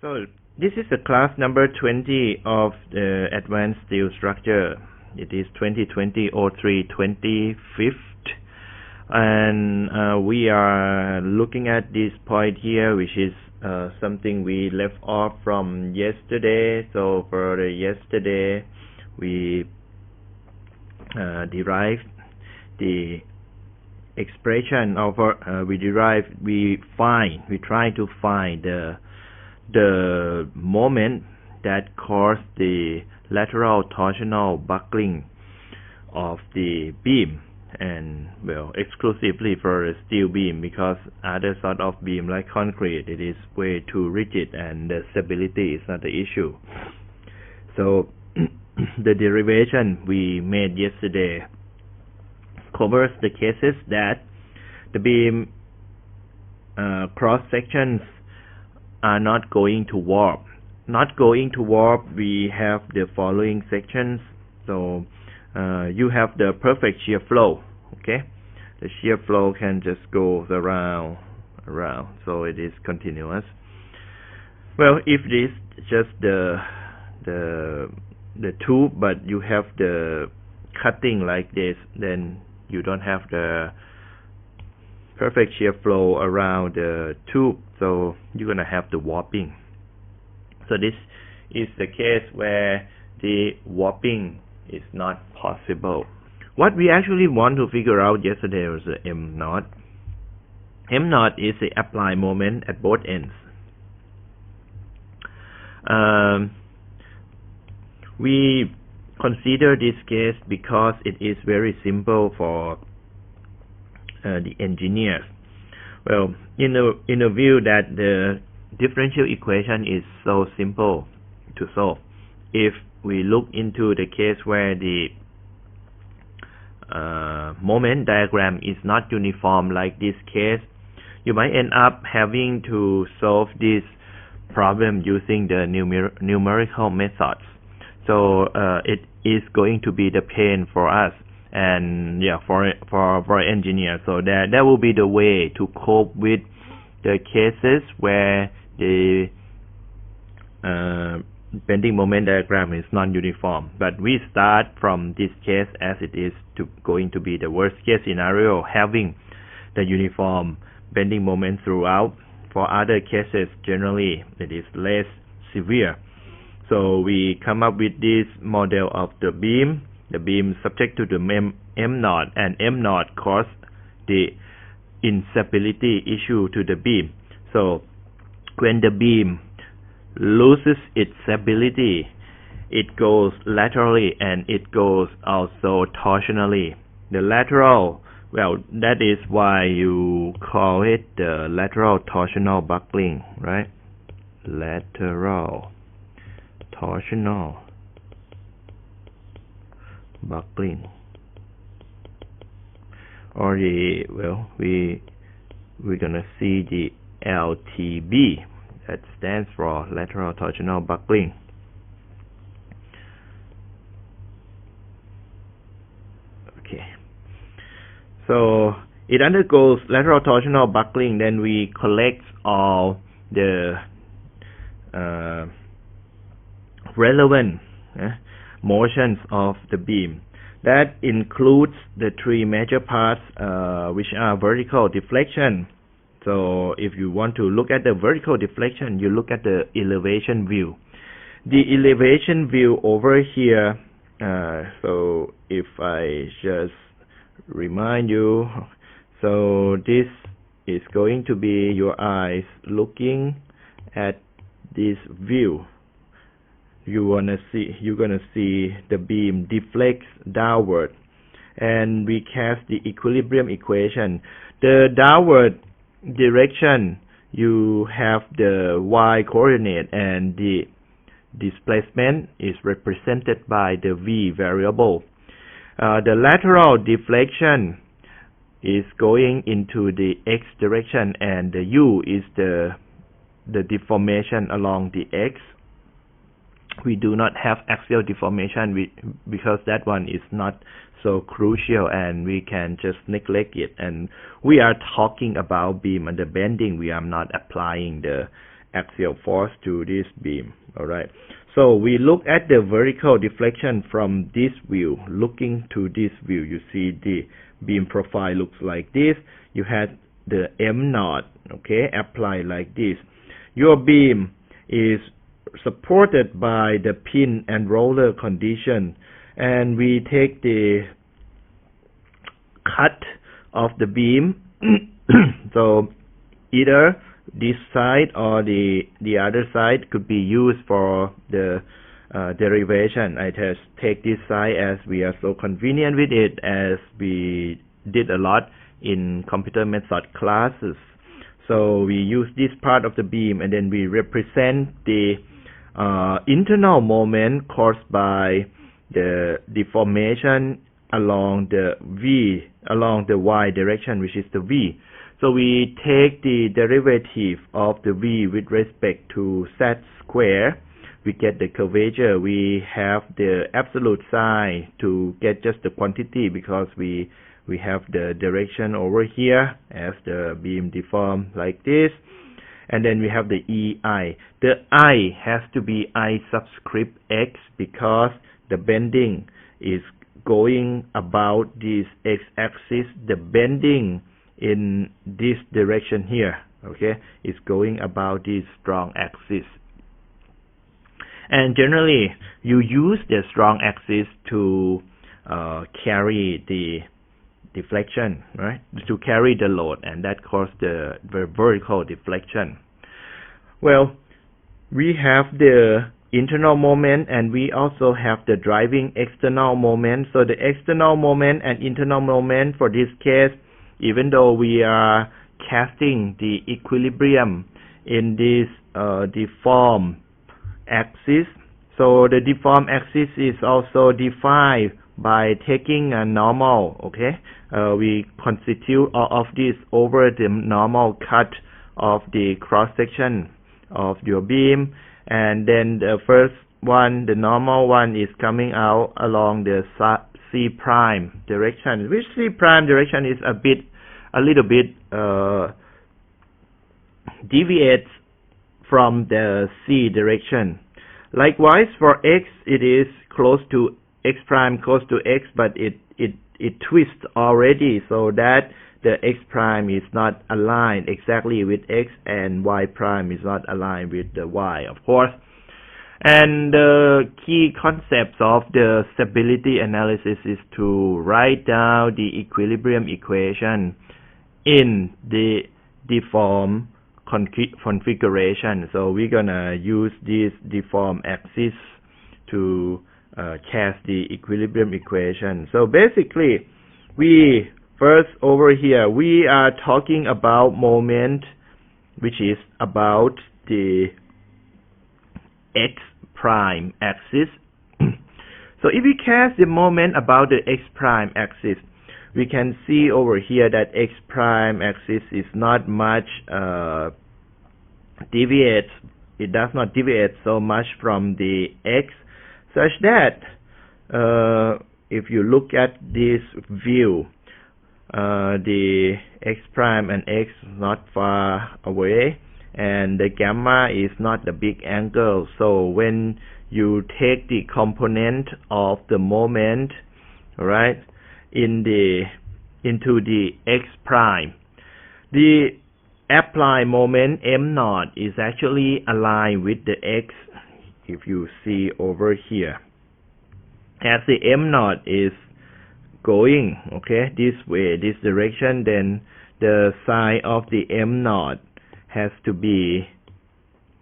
So this is the class number 20 of the advanced steel structure. It is 2020-03-25th, and we are looking at this point here, which is something we left off from yesterday. So for the yesterday, we derived the expression of we try to find the moment that caused the lateral torsional buckling of the beam, and well, exclusively for a steel beam, because other sort of beam like concrete, it is way too rigid and the stability is not the issue. So the derivation we made yesterday covers the cases that the beam cross sections are not going to warp. Not going to warp, we have the following sections. So you have the perfect shear flow. Okay, the shear flow can just go around, so it is continuous. Well, if it is just the tube, but you have the cutting like this, then you don't have the perfect shear flow around the tube, so you're gonna have the warping. So this is the case where the warping is not possible. What we actually want to figure out yesterday was the M naught. M naught is the applied moment at both ends. We consider this case because it is very simple for the engineers. Well, in a view that the differential equation is so simple to solve, if we look into the case where the moment diagram is not uniform, like this case, you might end up having to solve this problem using the numerical methods. So it is going to be the pain for us, and yeah, for engineers. So that will be the way to cope with the cases where the bending moment diagram is non-uniform. But we start from this case as it is going to be the worst case scenario, having the uniform bending moment throughout. For other cases, generally it is less severe. So we come up with this model of the beam subject to the M naught, and M naught causes the instability issue to the beam. So when the beam loses its stability, it goes laterally and it goes also torsionally. The lateral, well, that is why you call it the lateral torsional buckling, right? Lateral torsional buckling, or we're gonna see the LTB, that stands for lateral torsional buckling. Okay, so it undergoes lateral torsional buckling, then we collect all the relevant motions of the beam. That includes the three major parts, which are vertical deflection. So if you want to look at the vertical deflection, you look at the elevation view. The elevation view over here, so if I just remind you, so this is going to be your eyes looking at this view. You're gonna see the beam deflects downward, and we cast the equilibrium equation. The downward direction, you have the y coordinate, and the displacement is represented by the v variable. The lateral deflection is going into the x direction, and the u is the deformation along the x. We do not have axial deformation because that one is not so crucial and we can just neglect it. And we are talking about beam under bending. We are not applying the axial force to this beam. Alright, so we look at the vertical deflection from this view. Looking to this view, you see the beam profile looks like this. You had the M naught, okay, applied like this. Your beam is supported by the pin and roller condition, and we take the cut of the beam. So either this side or the other side could be used for the derivation. I just take this side as we are so convenient with it, as we did a lot in computer method classes. So we use this part of the beam, and then we represent the internal moment caused by the deformation along the V, along the Y direction, which is the V. So we take the derivative of the V with respect to Z square. We get the curvature. We have the absolute sign to get just the quantity, because we have the direction over here as the beam deform like this. And then we have the EI. The I has to be I subscript X, because the bending is going about this X-axis. The bending in this direction here, okay, is going about this strong axis. And generally, you use the strong axis to carry the deflection, right? To carry the load, and that causes the vertical deflection. Well, we have the internal moment, and we also have the driving external moment. So the external moment and internal moment for this case, even though we are casting the equilibrium in this deformed axis, so the deformed axis is also defined by taking a normal, okay? We constitute all of this over the normal cut of the cross section of your beam, and then the first one, the normal one, is coming out along the C prime direction, which C prime direction is a little bit deviates from the C direction. Likewise, for X, it is close to X prime, close to X, but it twists already, so that the X prime is not aligned exactly with X, and Y prime is not aligned with the Y, of course. And the key concepts of the stability analysis is to write down the equilibrium equation in the deformed configuration. So we're gonna use this deformed axis to cast the equilibrium equation. So basically, we first over here, we are talking about moment, which is about the X prime axis. So if we cast the moment about the X prime axis, we can see over here that X prime axis is not much deviates. It does not deviate so much from the X, such that if you look at this view, the X prime and X is not far away, and the gamma is not a big angle. So when you take the component of the moment, right, into the X prime, the applied moment M naught is actually aligned with the X. If you see over here, as the M naught is going, okay, this way, this direction, then the sign of the M naught has to be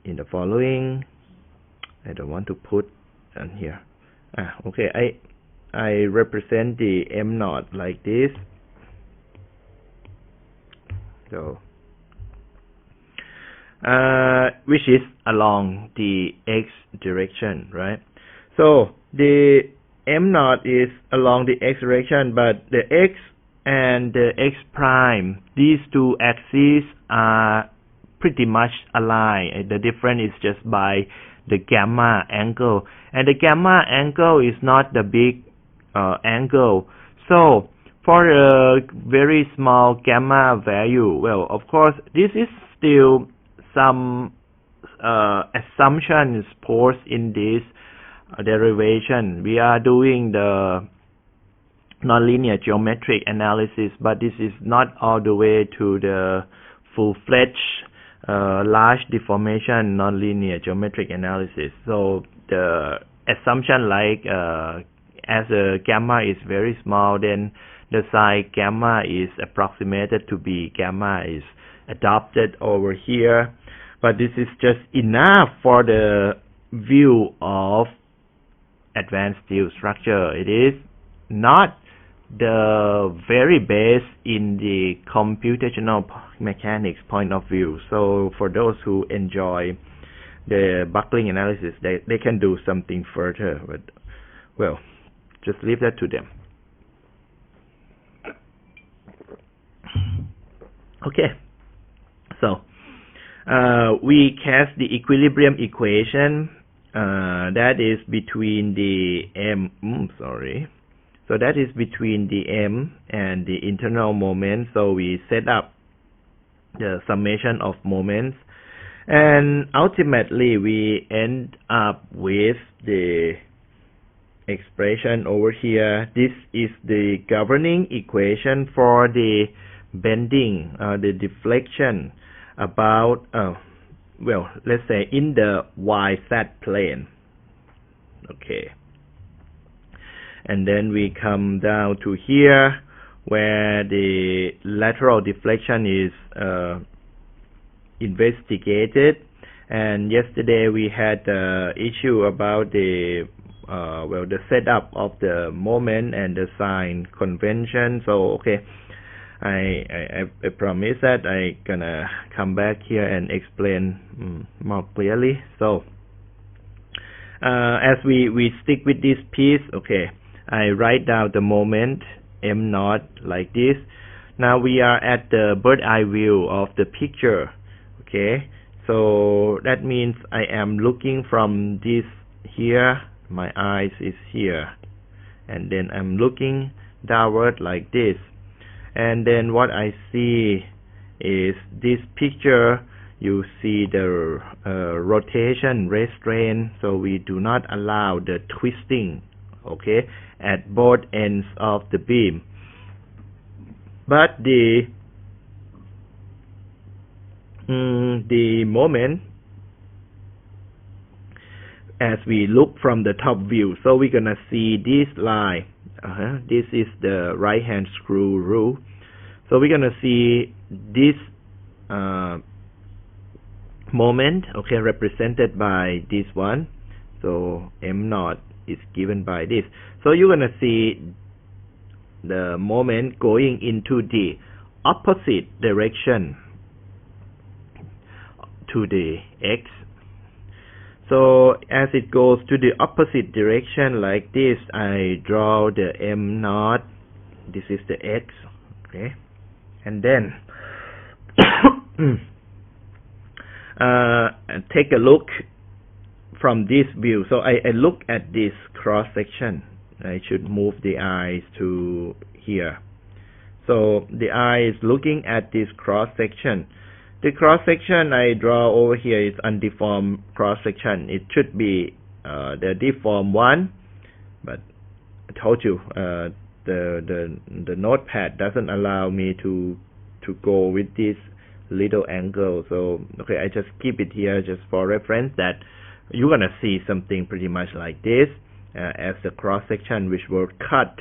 in the following. I don't want to put on here. Okay, I represent the M naught like this. So which is along the X direction, right? So the M naught is along the X direction, but the X and the X prime, these two axes are pretty much aligned. The difference is just by the gamma angle, and the gamma angle is not the big angle. So for a very small gamma value, well, of course, this is still some assumptions posed in this derivation. We are doing the nonlinear geometric analysis, but this is not all the way to the full-fledged large deformation nonlinear geometric analysis. So the assumption like as a gamma is very small, then the sign gamma is approximated to be gamma is adopted over here. But this is just enough for the view of advanced steel structure. It is not the very base in the computational mechanics point of view. So for those who enjoy the buckling analysis, they can do something further, but well, just leave that to them. Okay, so we cast the equilibrium equation that is between the so that is between the M and the internal moment. So we set up the summation of moments, and ultimately we end up with the expression over here. This is the governing equation for the bending, the deflection about well, let's say in the YZ plane. Okay, and then we come down to here where the lateral deflection is investigated. And yesterday we had issue about the well, the setup of the moment and the sign convention. So okay, I promise that I gonna come back here and explain more clearly. So as we stick with this piece, okay, I write down the moment M naught like this. Now we are at the bird eye view of the picture. Okay, so that means I am looking from this here, my eyes is here, and then I'm looking downward like this, and then what I see is this picture. You see the rotation restraint, so we do not allow the twisting, okay, at both ends of the beam. But the moment, as we look from the top view, so we're gonna see this line. This is the right hand screw rule. So we're gonna see this moment, okay, represented by this one. So M naught is given by this. So you're gonna see the moment going into the opposite direction to the X. So as it goes to the opposite direction like this, I draw the M naught. This is the X, okay, and then take a look from this view. So I look at this cross section. I should move the eyes to here. So the eye is looking at this cross section. The cross section I draw over here is undeformed cross section. It should be the deformed one, but I told you the notepad doesn't allow me to go with this little angle. So okay, I just keep it here just for reference that you're gonna see something pretty much like this as the cross section which will cut.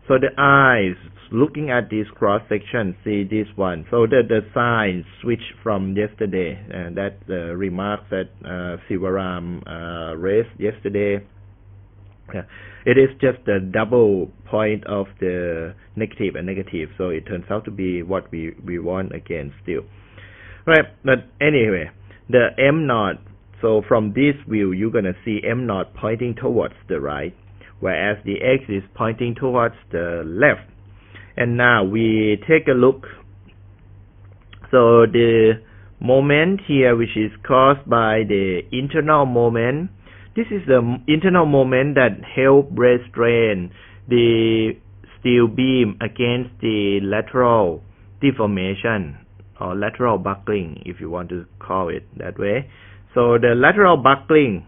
So the eyes looking at this cross section see this one. So the sign switch from yesterday, that remark that Sivaram raised yesterday. It is just the double point of the negative and negative, so it turns out to be what we want again still. Right, but anyway, the M naught, so from this view you're gonna see M naught pointing towards the right, whereas the X is pointing towards the left. And now we take a look. So the moment here, which is caused by the internal moment, this is the internal moment that help restrain the steel beam against the lateral deformation or lateral buckling, if you want to call it that way. So the lateral buckling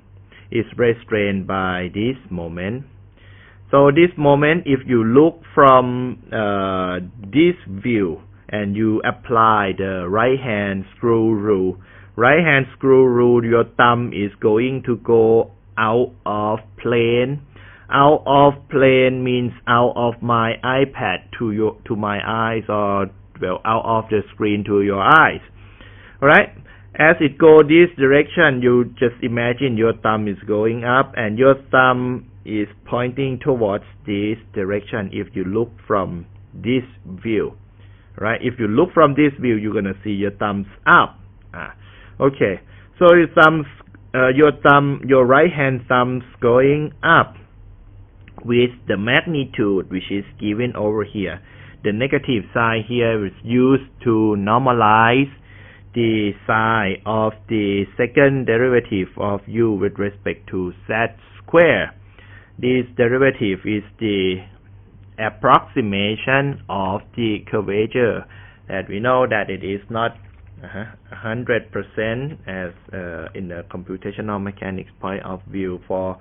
is restrained by this moment. So this moment, if you look from this view and you apply the right hand screw rule, your thumb is going to go out of plane. Out of plane means out of my iPad to my eyes, or well, out of the screen to your eyes. Alright? As it goes this direction, you just imagine your thumb is going up and your thumb is pointing towards this direction if you look from this view. Right? If you look from this view, you're gonna see your thumbs up. Okay. So your right hand thumb's going up with the magnitude which is given over here. The negative sign here is used to normalize the sign of the second derivative of u with respect to z squared. This derivative is the approximation of the curvature, that we know that it is not 100% as in the computational mechanics point of view for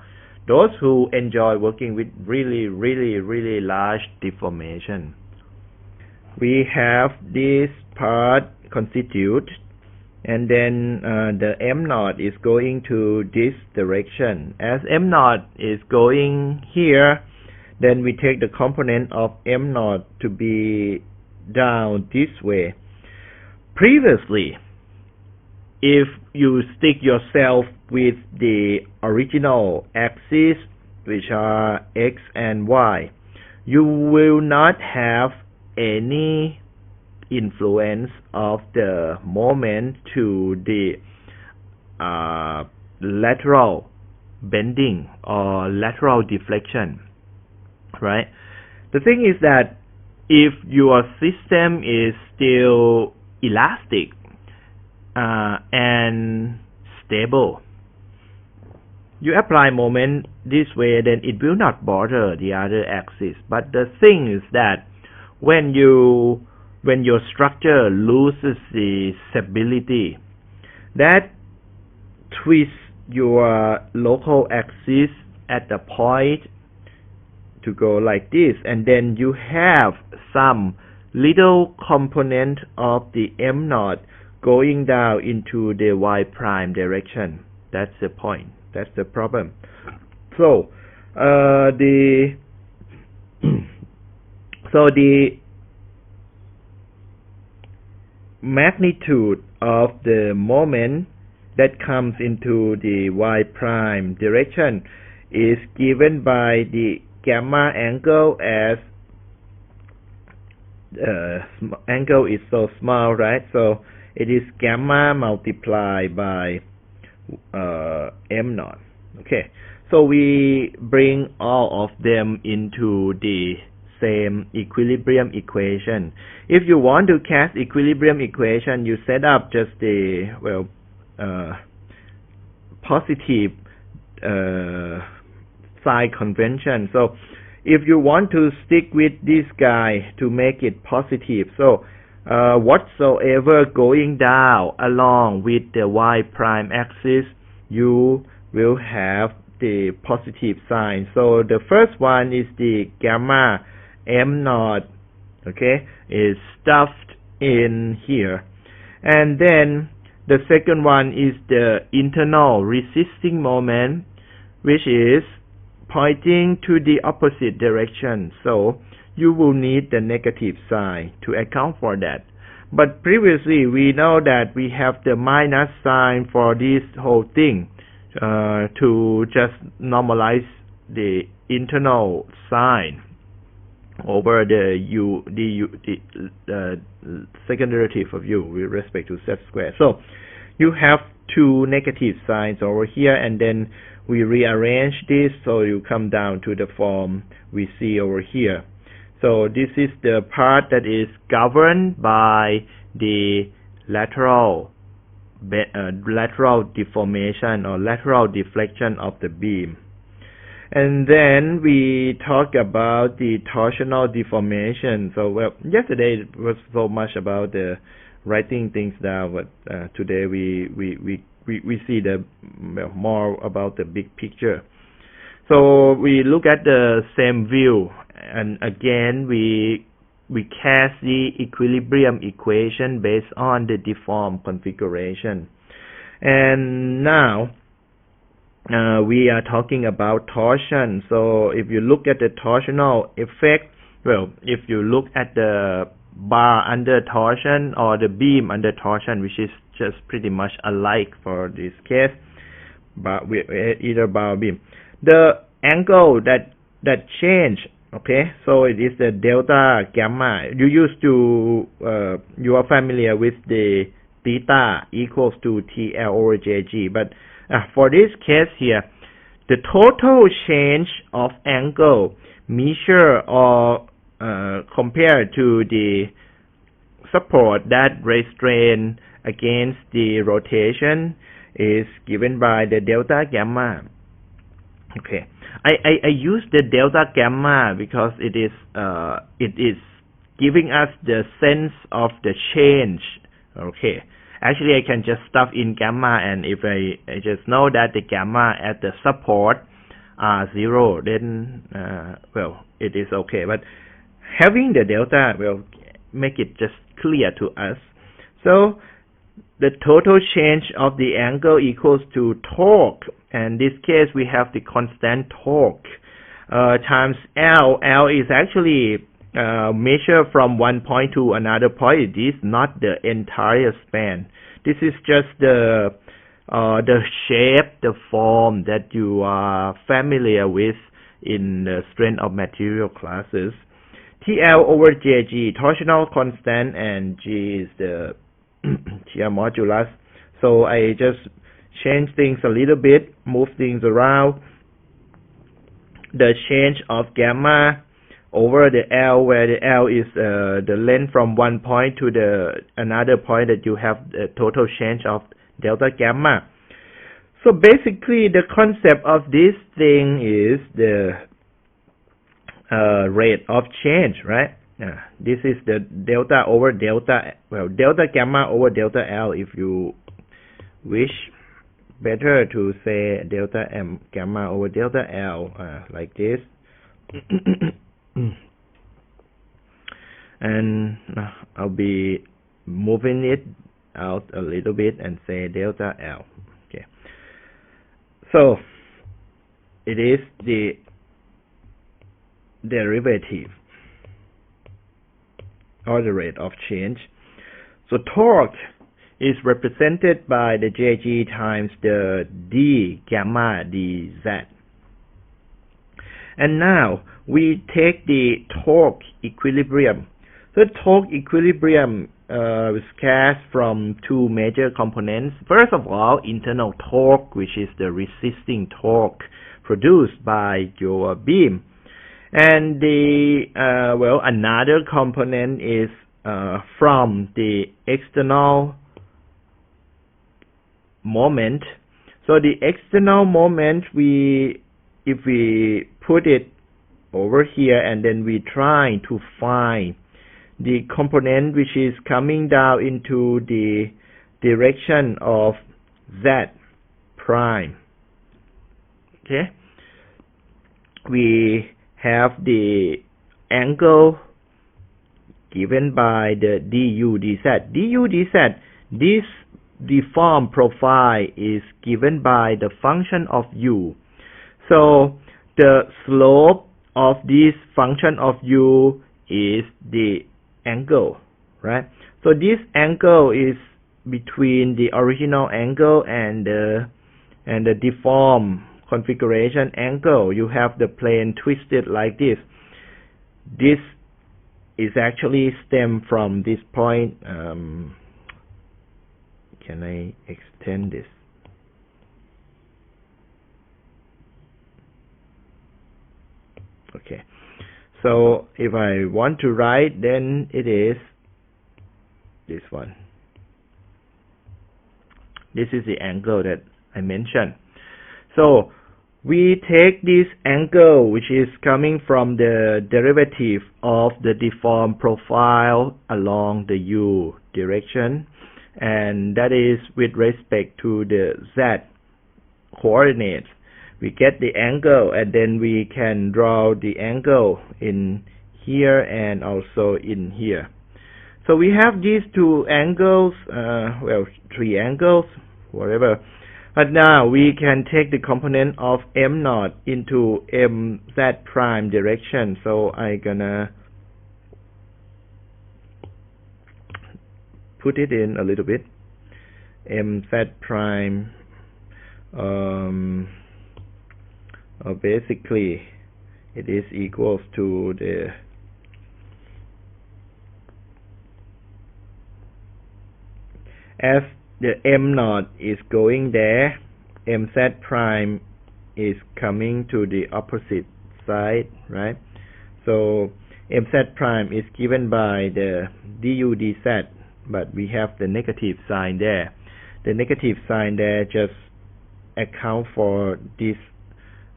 those who enjoy working with really large deformation. We have this part constitute, and then the M naught is going to this direction. As M naught is going here, then we take the component of M naught to be down this way. Previously, if you stick yourself with the original axis, which are X and Y, you will not have any influence of the moment to the lateral bending or lateral deflection, right? The thing is that if your system is still elastic and stable, you apply moment this way, then it will not bother the other axis. But the thing is that when your structure loses the stability, that twists your local axis at the point to go like this, and then you have some little component of the M naught going down into the Y prime direction. That's the point. That's the problem. So the magnitude of the moment that comes into the Y prime direction is given by the gamma angle, as angle is so small, right? So it is gamma multiplied by M naught. Okay, so we bring all of them into the same equilibrium equation. If you want to cast equilibrium equation, you set up just the positive sign convention. So if you want to stick with this guy to make it positive, so whatsoever going down along with the Y prime axis, you will have the positive sign. So the first one is the gamma M naught, okay, is stuffed in here. And then the second one is the internal resisting moment, which is pointing to the opposite direction. So you will need the negative sign to account for that. But previously we know that we have the minus sign for this whole thing to just normalize the internal sign over the second derivative of u with respect to z squared. So you have two negative signs over here, and then we rearrange this so you come down to the form we see over here. So this is the part that is governed by the lateral deformation or lateral deflection of the beam. And then we talk about the torsional deformation. So yesterday it was so much about the writing things down, but today we see the more about the big picture. So we look at the same view, and again we cast the equilibrium equation based on the deformed configuration. And now we are talking about torsion. So if you look at the torsional effect, well, if you look at the bar under torsion or the beam under torsion, which is just pretty much alike for this case, but with either bar or beam, the angle that change, okay, so it is the delta gamma. You used to you are familiar with the theta equals to TL over JG, but for this case here, the total change of angle measure or compared to the support that restrain against the rotation is given by the delta gamma. Okay, I use the delta gamma because it is giving us the sense of the change. Okay, actually I can just stuff in gamma, and if I just know that the gamma at the support are 0, then well, it is okay. But having the delta will make it just clear to us. So the total change of the angle equals to torque, and in this case we have the constant torque times L. L is actually measured from one point to another point. It is not the entire span. This is just the shape, the form that you are familiar with in the strength of material classes. TL over JG, torsional constant, and G is the shear modulus. So I just change things a little bit, move things around. The change of gamma over the L, where the L is the length from one point to the another point, that you have the total change of delta gamma. So basically the concept of this thing is the rate of change, right? This is the delta over delta, well, delta gamma over delta L, if you wish. Better to say delta M gamma over delta L, like this. And I'll be moving it out a little bit and say delta L. Okay, so it is the derivative or the rate of change. So torque is represented by the JG times the D gamma dz. And now we take the torque equilibrium. The torque equilibrium is cast from two major components. First of all, internal torque, which is the resisting torque produced by your beam. And the well, another component is from the external moment. So the external moment, if we put it over here and then we try to find the component which is coming down into the direction of Z prime. Okay, we have the angle given by the du dz. Du dz, this deformed profile is given by the function of u. So the slope of this function of u is the angle, right? So this angle is between the original angle and the deformed configuration angle. You have the plane twisted like this. This is actually stem from this point. Can I extend this? Okay, so if I want to write, then it is this one. This is the angle that I mentioned. So we take this angle which is coming from the derivative of the deformed profile along the u direction, and that is with respect to the z coordinates. We get the angle and then we can draw the angle in here and also in here. So we have these two angles, well, three angles, whatever. But now we can take the component of m naught into mz prime direction. So I'm gonna put it in a little bit. Mz prime, basically it is equals to the as the m naught is going there, mz prime is coming to the opposite side, right? So mz prime is given by the du dz, but we have the negative sign there. The negative sign there just account for this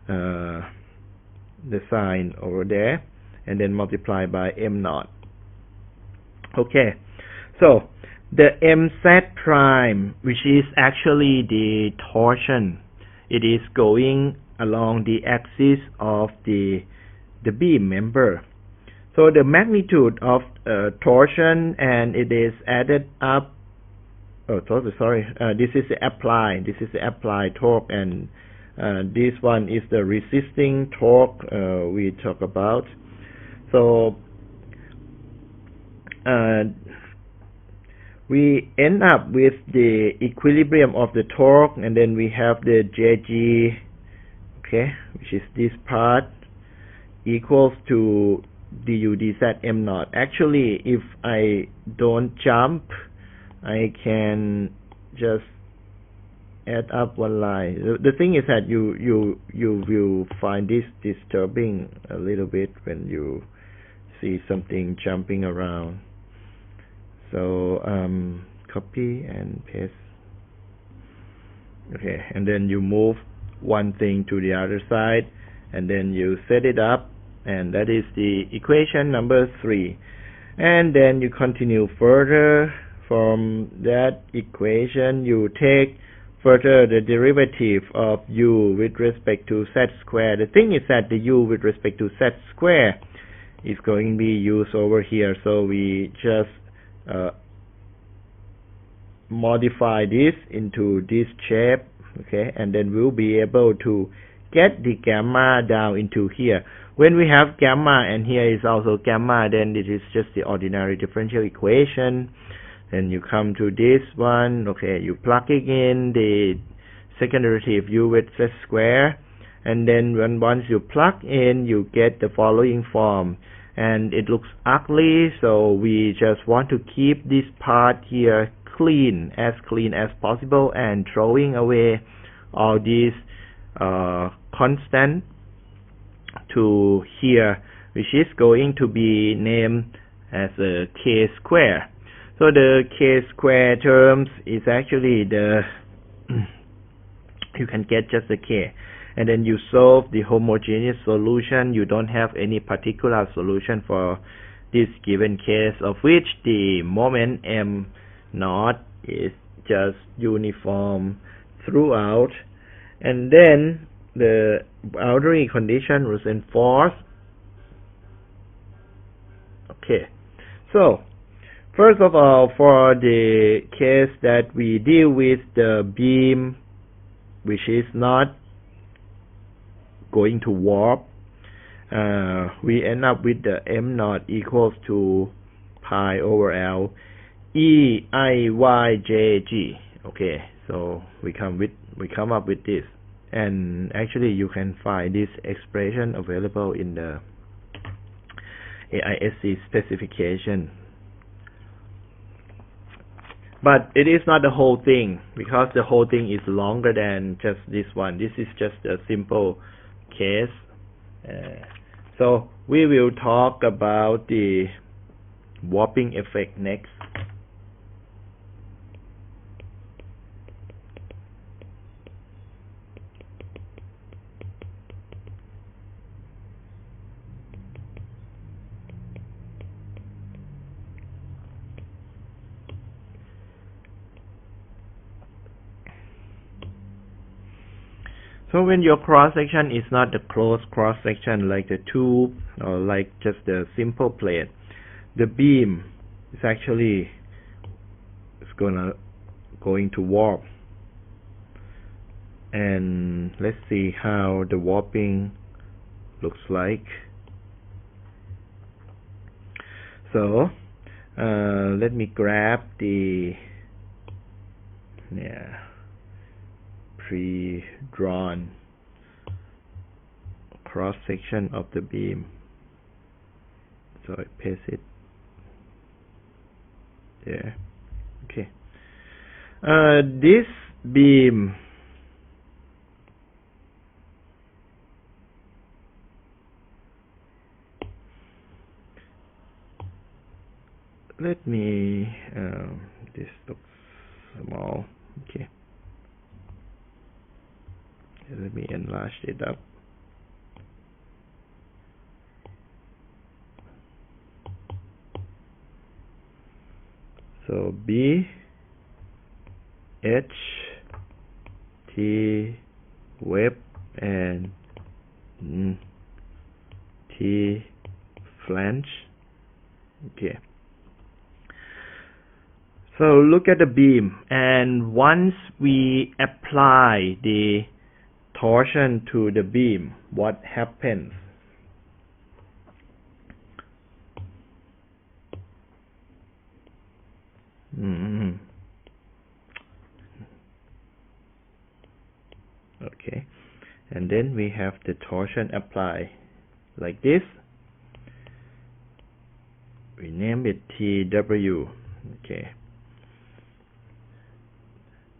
the sign over there, and then multiply by m naught. Okay, so the mz prime, which is actually the torsion, it is going along the axis of the beam member. So the magnitude of torsion, and it is added up. Oh, sorry. This is the applied torque, and this one is the resisting torque we talk about. So we end up with the equilibrium of the torque, and then we have the jg, okay, which is this part, equals to du dz m naught. Actually, if I don't jump, I can just add up one line. The thing is that you will find this disturbing a little bit when you see something jumping around. So copy and paste. Okay, and then you move one thing to the other side, and then you set it up, and that is the equation number 3. And then you continue further. From that equation, you take further the derivative of u with respect to z squared. The thing is that the u with respect to z squared is going to be used over here, so we just modify this into this shape, okay, and then we'll be able to get the gamma down into here. When we have gamma and here is also gamma, then it is just the ordinary differential equation. Then you come to this one, okay, you plug it in the second derivative u with z squared, and then once you plug in, you get the following form, and it looks ugly, so we just want to keep this part here clean as possible, and throwing away all these constant to here, which is going to be named as a k square. So the k square terms is actually the you can get just the k, and then you solve the homogeneous solution. You don't have any particular solution for this given case, of which the moment m naught is just uniform throughout, and then the boundary condition was enforced. Okay, so first of all, for the case that we deal with the beam which is not going to warp, we end up with the m naught equals to pi over L E I Y J G. Okay, so we come up with this, and actually you can find this expression available in the AISC specification. But it is not the whole thing, because the whole thing is longer than just this one. This is just a simple case. So we will talk about the warping effect next. So when your cross section is not the closed cross section like the tube or like just the simple plate, the beam is actually going to warp. And let's see how the warping looks like. So let me grab the pre-drawn cross section of the beam. So I paste it there. Okay. This beam let me this looks small. Okay, let me enlarge it up. So B H T web and T flange. Okay. So look at the beam, and once we apply the torsion to the beam, what happens? Okay, and then we have the torsion apply like this. We name it TW. Okay,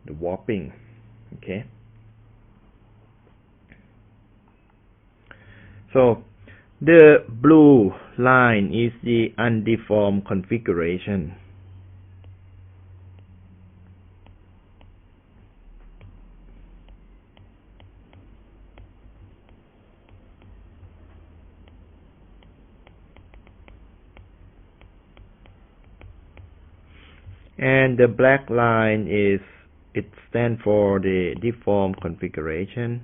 the warping. Okay, so the blue line is the undeformed configuration. And the black line it stands for the deformed configuration.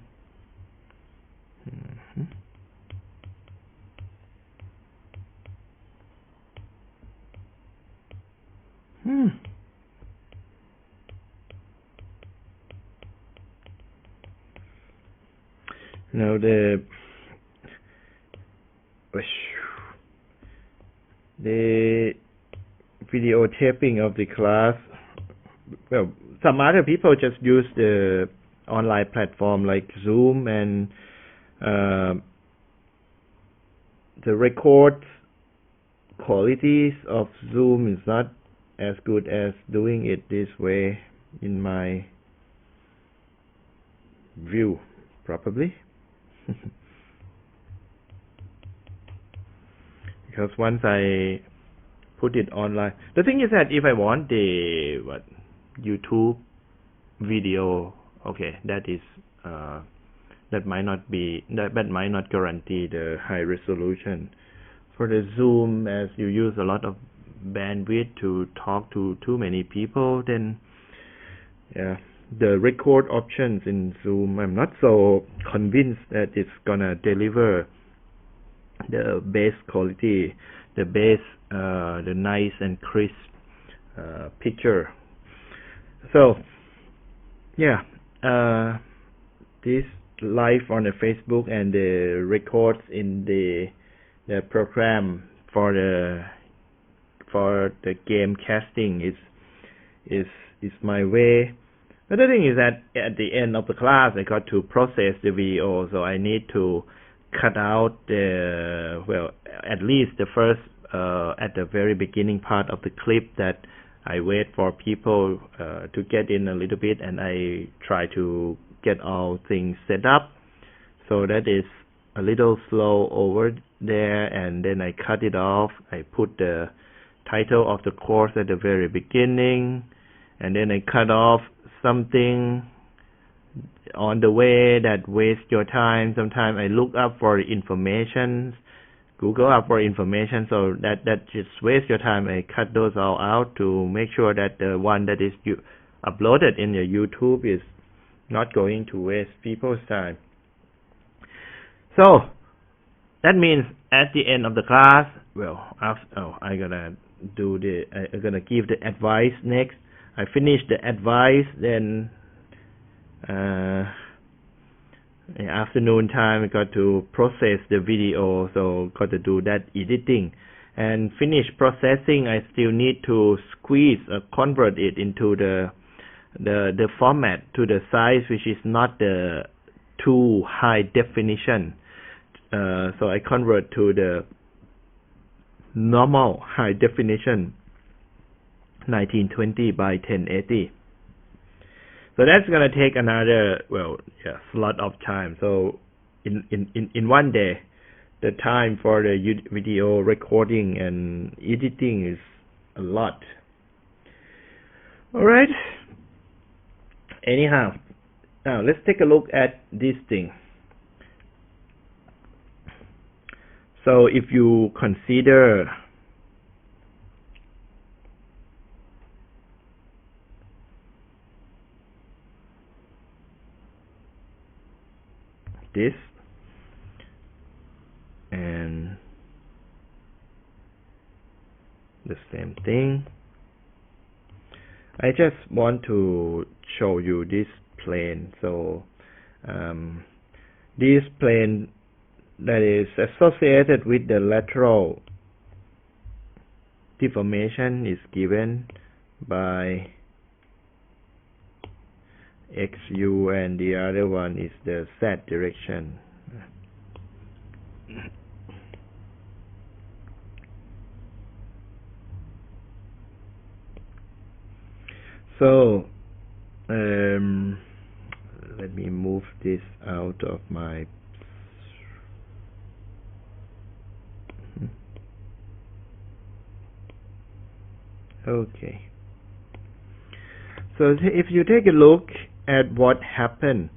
Now the videotaping of the class, well, some other people just use the online platform like Zoom, and the record qualities of Zoom is not as good as doing it this way, in my view, probably. Because once I put it online, the thing is that if I want the YouTube video, okay, that is that might not guarantee the high resolution. For the Zoom, as you use a lot of bandwidth to talk to too many people, then the record options in Zoom, I'm not so convinced that it's gonna deliver the best quality, the nice and crisp picture. So this live on the Facebook and the records in the program for the game casting is my way. But the thing is that at the end of the class, I got to process the video, so I need to cut out at least the first at the very beginning part of the clip that I wait for people to get in a little bit, and I try to get all things set up. So that is a little slow over there, and then I cut it off. I put the title of the course at the very beginning, and then I cut off something on the way that wastes your time. Sometimes I look up for information, Google up for information, so that just wastes your time. I cut those all out to make sure that the one that is uploaded in your YouTube is not going to waste people's time. So that means at the end of the class, well, I'm gonna give the advice next. I finish the advice, then in afternoon time I got to process the video, so got to do that editing. And finish processing, I still need to squeeze or convert it into the format to the size which is not the too high definition. So I convert to the normal high definition 1920 by 1080. So that's gonna take another slot of time. So in one day, the time for the video recording and editing is a lot. All right. Anyhow, now let's take a look at this thing. So if you consider this and the same thing, I just want to show you this plane. So this plane that is associated with the lateral deformation is given by XU, and the other one is the Z direction. So let me move this out of my okay. So if you take a look at what happened,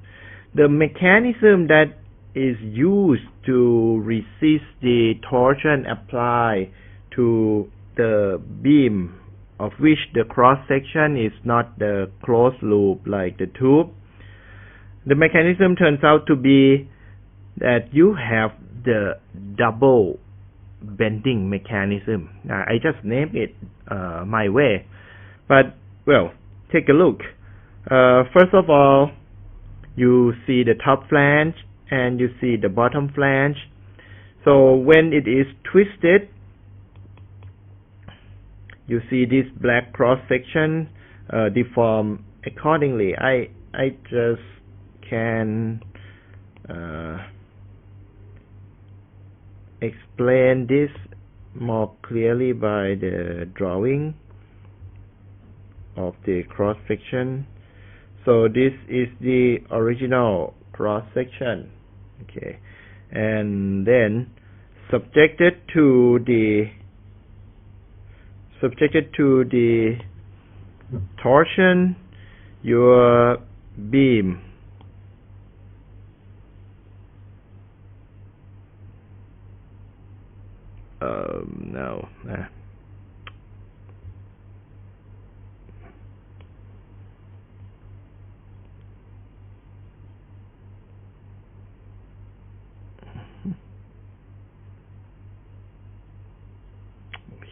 the mechanism that is used to resist the torsion applied to the beam, of which the cross section is not the closed loop like the tube, the mechanism turns out to be that you have the double bending mechanism. I just named it my way, but well, take a look. First of all, you see the top flange and you see the bottom flange. So when it is twisted, you see this black cross section deform accordingly. I just can explain this more clearly by the drawing of the cross section. So this is the original cross section, okay, and then subjected to the torsion, your beam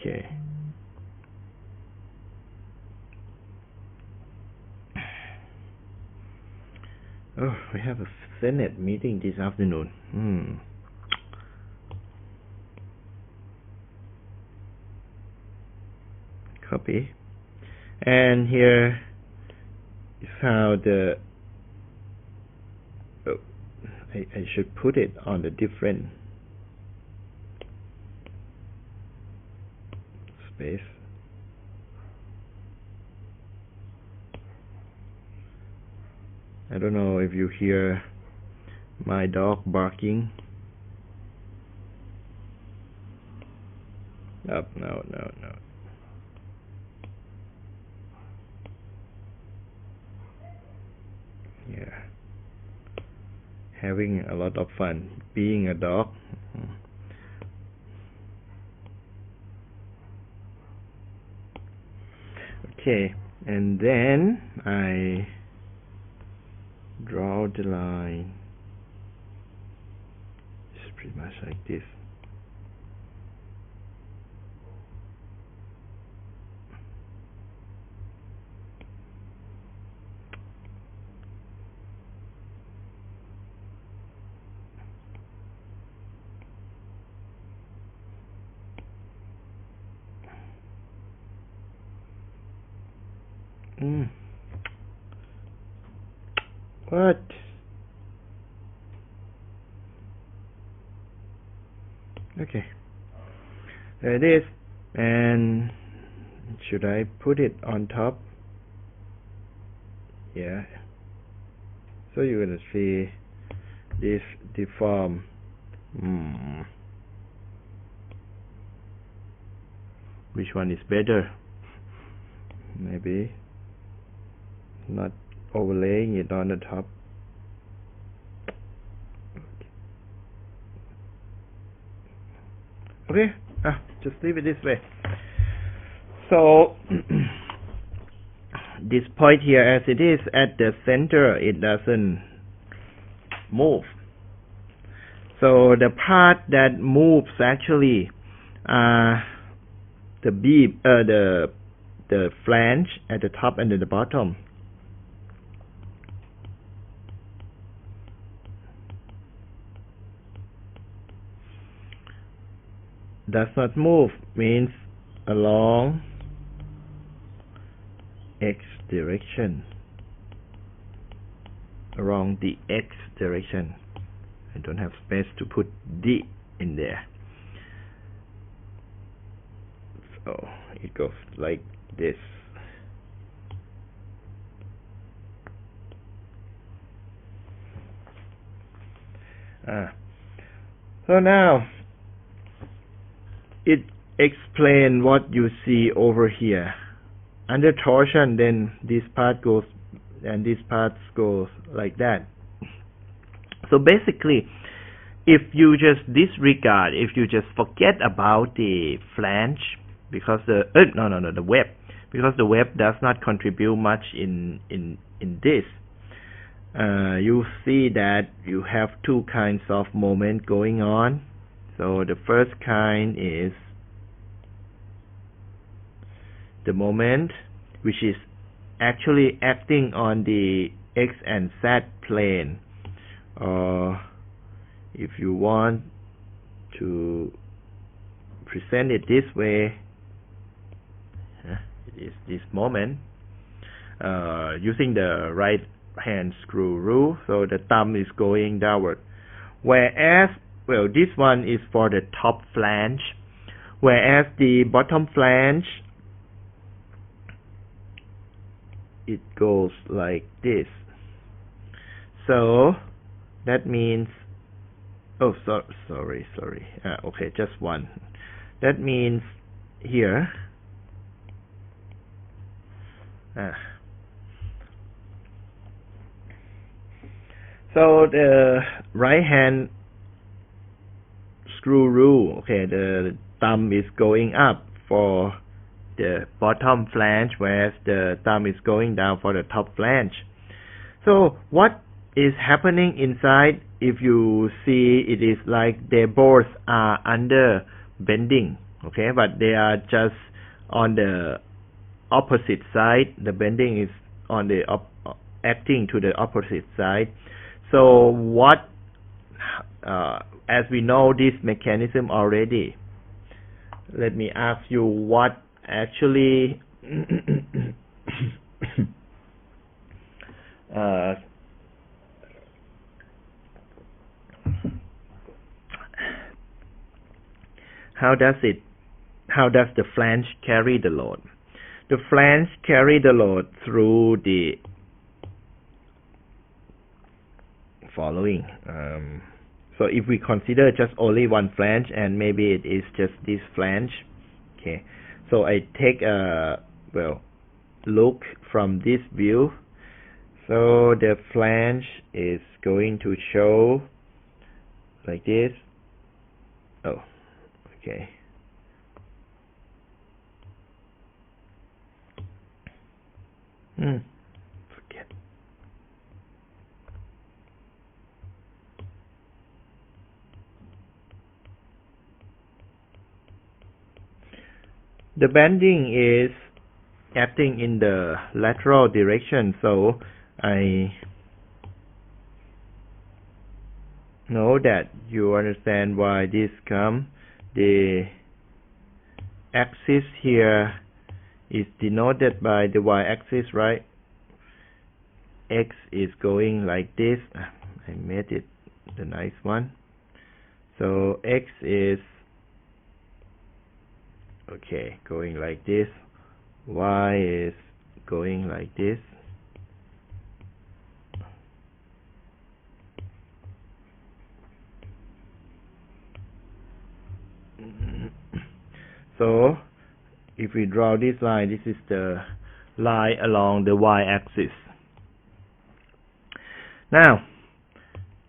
okay. Oh, we have a Senate meeting this afternoon. Copy. And here is how the I should put it on the different space. I don't know if you hear my dog barking. No. Yeah. Having a lot of fun being a dog. Okay, and then I draw the line. It's pretty much like this. What? Okay, there it is. And should I put it on top? Yeah. So you're gonna see this deform. Which one is better? Maybe not overlaying it on the top. Okay, just leave it this way. So this point here, as it is at the center, it doesn't move. So the part that moves actually the beam, the flange at the top and at the bottom. Does not move means along x direction, along the x direction. I don't have space to put D in there, so it goes like this. So now it explains what you see over here. Under torsion, then this part goes and this part goes like that. So basically, if you just disregard, if you just forget about the flange, because the the web, because the web does not contribute much in this, you see that you have two kinds of moment going on. So the first kind is the moment which is actually acting on the X and Z plane, or if you want to present it this way, it is this moment using the right hand screw rule. So the thumb is going downward, whereas, well, this one is for the top flange, whereas the bottom flange, it goes like this. So that means, sorry, okay, just one. That means here, so the right hand screw rule, okay, the thumb is going up for the bottom flange, whereas the thumb is going down for the top flange. So what is happening inside, if you see, it is like they both are under bending, okay, but they are just on the opposite side. The bending is on the acting to the opposite side. So what, as we know this mechanism already, let me ask you what actually how does the flange carry the load? The flange carry the load through the following. So if we consider just only one flange, and maybe it is just this flange, okay, so I take a look from this view. So the flange is going to show like this. Okay. Forget. the bending is acting in the lateral direction, so I know that you understand why this comes. The axis here is denoted by the y-axis, right? X is going like this. I made it the nice one. So X is okay, going like this. Y is going like this. So if we draw this line, this is the line along the y-axis. Now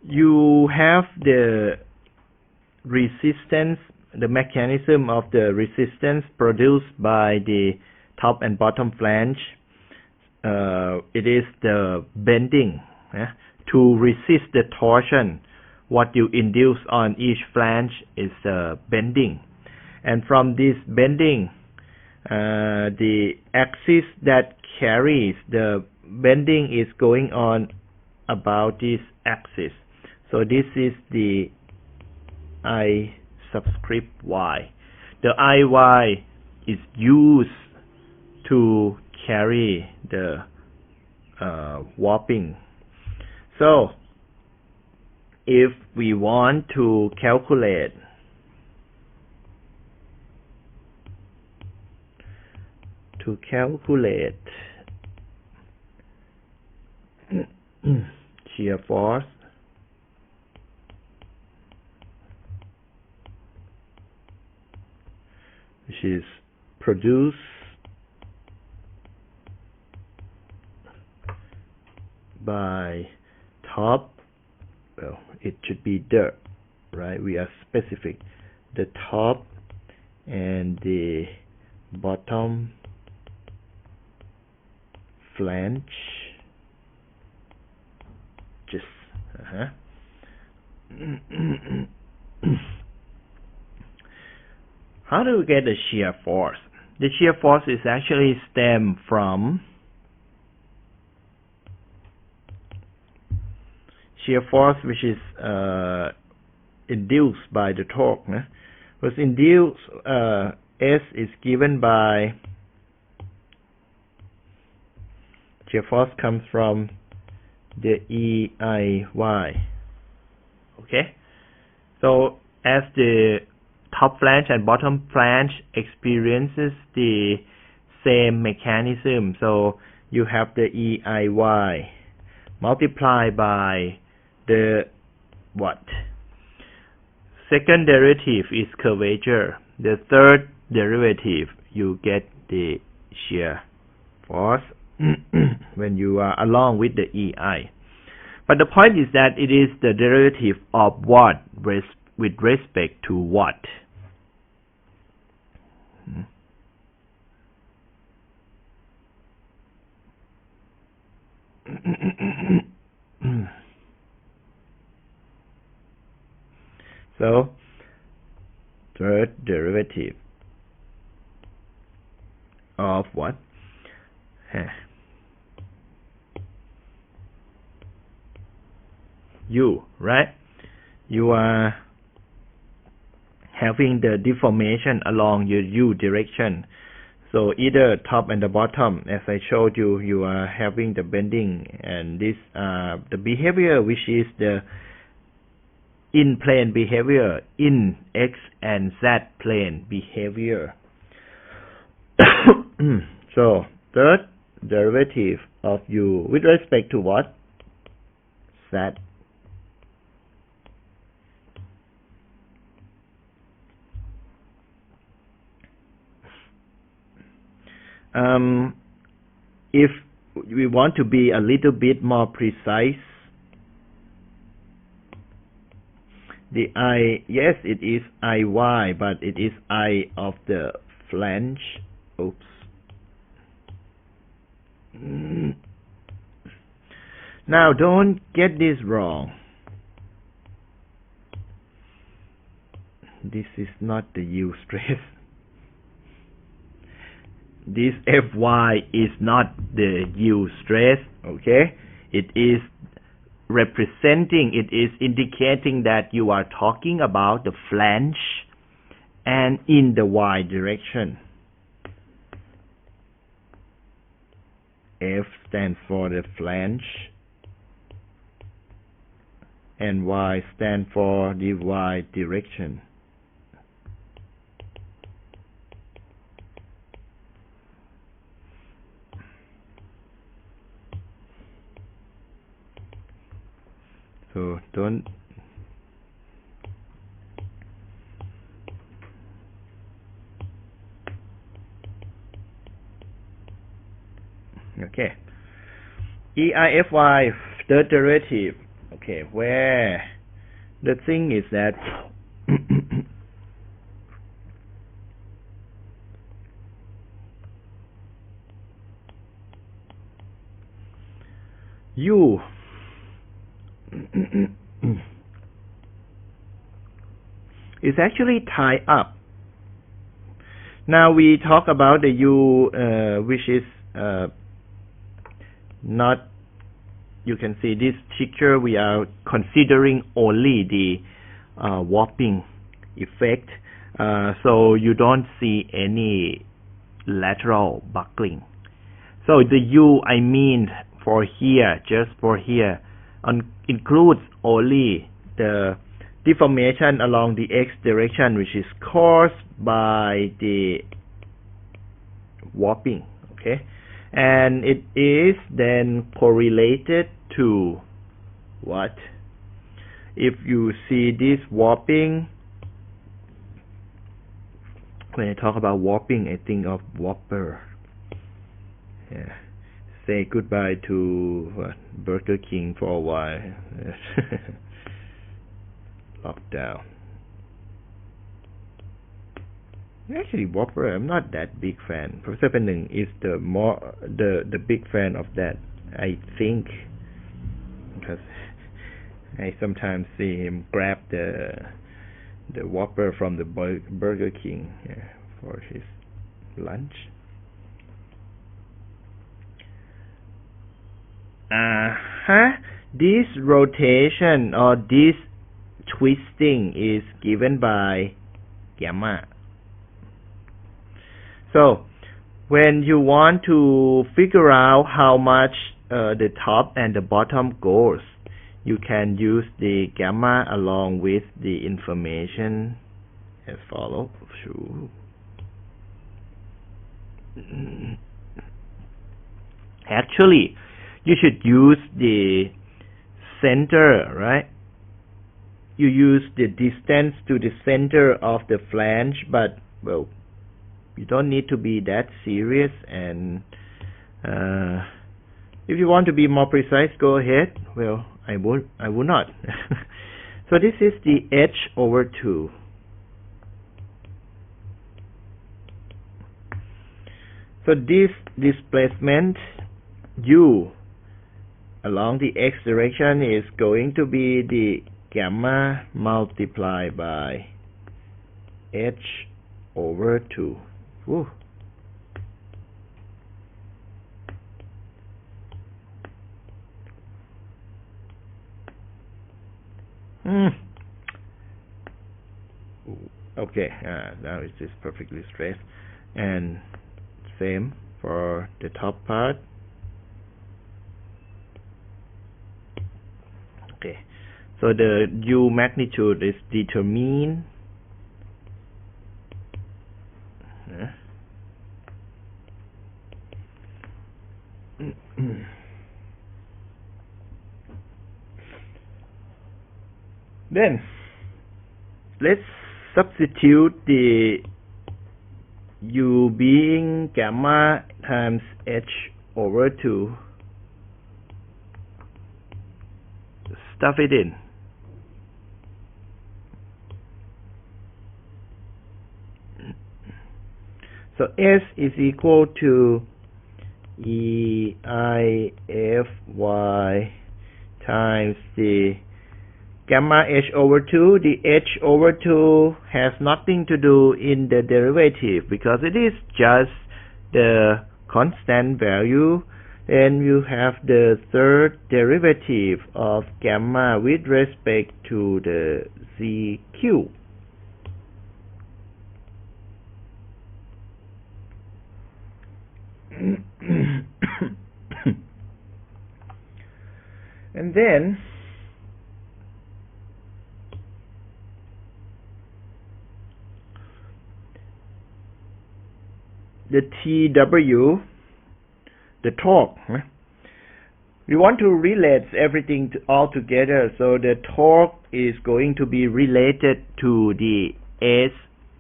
you have the resistance, the mechanism of the resistance produced by the top and bottom flange. It is the bending to resist the torsion. What you induce on each flange is bending, and from this bending, the axis that carries the bending is going on about this axis. So this is the I subscript y. The IY is used to carry the warping. So if we want to calculate shear force, which is produced by top, well, it should be the, right? We are specific, the top and the bottom flange. Just how do we get the shear force? The shear force is actually stem from shear force, which is induced by the torque. Was induced, S is given by, shear force comes from the EIY. Okay, so as the top flange and bottom flange experiences the same mechanism, so you have the EIY multiplied by the what? Second derivative is curvature. The third derivative, you get the shear force when you are along with the EI. But the point is that it is the derivative of what with respect to what? So, third derivative of what? U, right? You are having the deformation along your U direction. So either top and the bottom, as I showed you, you are having the bending, and this the behavior, which is the in plane behavior, in X and Z plane behavior. So third derivative of U with respect to what? Z. If we want to be a little bit more precise, the I, yes, it is IY, but it is I of the flange. Oops. Now don't get this wrong. This is not the U stress. this Fy is not the yield stress, okay? It is representing, it is indicating that you are talking about the flange and in the y direction. F stands for the flange and y stands for the y direction. So don't okay. EIFY third derivative. Okay, where the thing is that U is actually tied up. Now we talk about the U which is not, you can see this picture, we are considering only the warping effect, so you don't see any lateral buckling. So the U I mean for here, just for here, includes only the deformation along the x direction which is caused by the warping, okay? And it is then correlated to what? If you see this warping, when I talk about warping, I think of Whopper. Yeah. Say goodbye to Burger King for a while. Lockdown. Actually, Whopper, I'm not that big fan. Professor Penning is the big fan of that, I think, because I sometimes see him grab the Whopper from the Burger King for his lunch. This rotation or this twisting is given by gamma. So when you want to figure out how much the top and the bottom goes, you can use the gamma along with the information as follows. Actually, you should use the center, right? You use the distance to the center of the flange, but, well, you don't need to be that serious, and if you want to be more precise, go ahead. Well, I would not. So this is the h over 2. So this displacement u along the x direction is going to be the gamma multiplied by h over 2. Whew. Okay, now it is perfectly straight, and same for the top part. Okay, so the u magnitude is determined then let's substitute the u being gamma times h over 2. Stuff it in. So S is equal to EIFY times the gamma h over 2. The h over 2 has nothing to do in the derivative because it is just the constant value, then you have the third derivative of gamma with respect to the CQ. And then the TW, the torque. We want to relate everything all together, so the torque is going to be related to the S,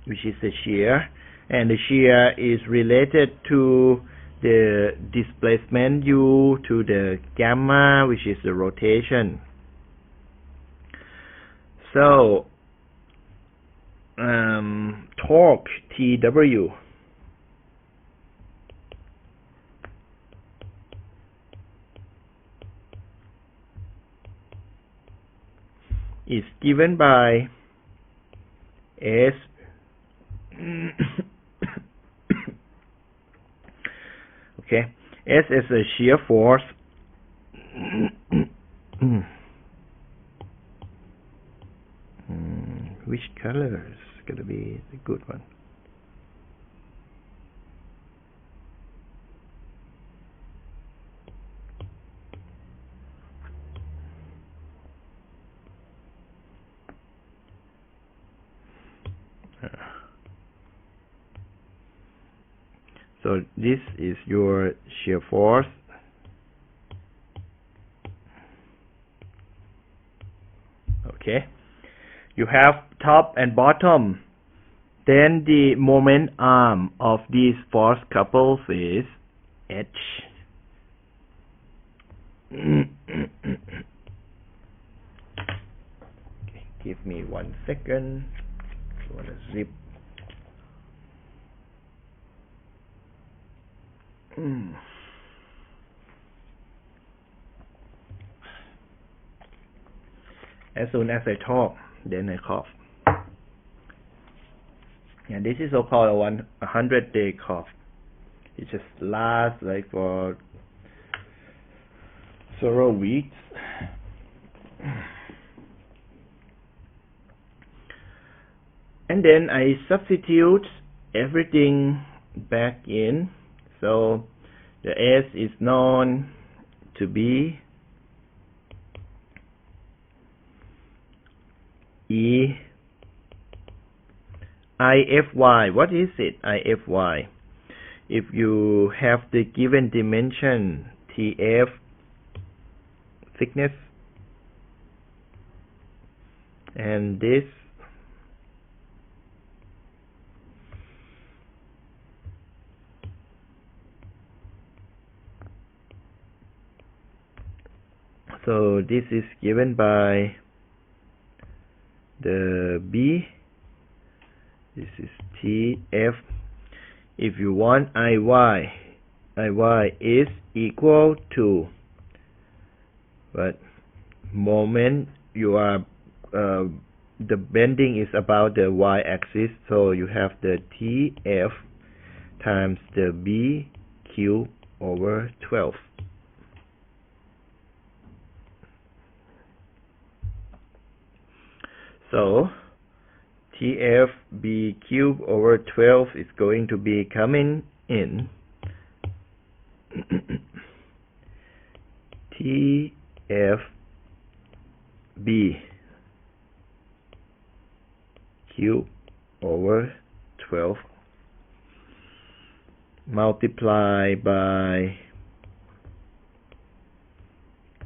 which is the shear, and the shear is related to the displacement U, to the gamma, which is the rotation. So torque TW is given by S okay, S is a shear force which color is going to be the good one? So this is your shear force. Okay. You have top and bottom. Then the moment arm of these force couples is H. Okay, give me 1 second. I want to zip. As soon as I talk, then I cough. And this is so called a 100-day cough. It just lasts like for several weeks. And then I substitute everything back in. So the S is known to be E IFY. What is it? IFY. If you have the given dimension TF thickness and this so this is given by the B. This is TF. If you want IY is equal to what moment you are the bending is about the y-axis, so you have the TF times the BQ over 12. So TF B cubed over 12 is going to be coming in TF B cubed over 12 multiplied by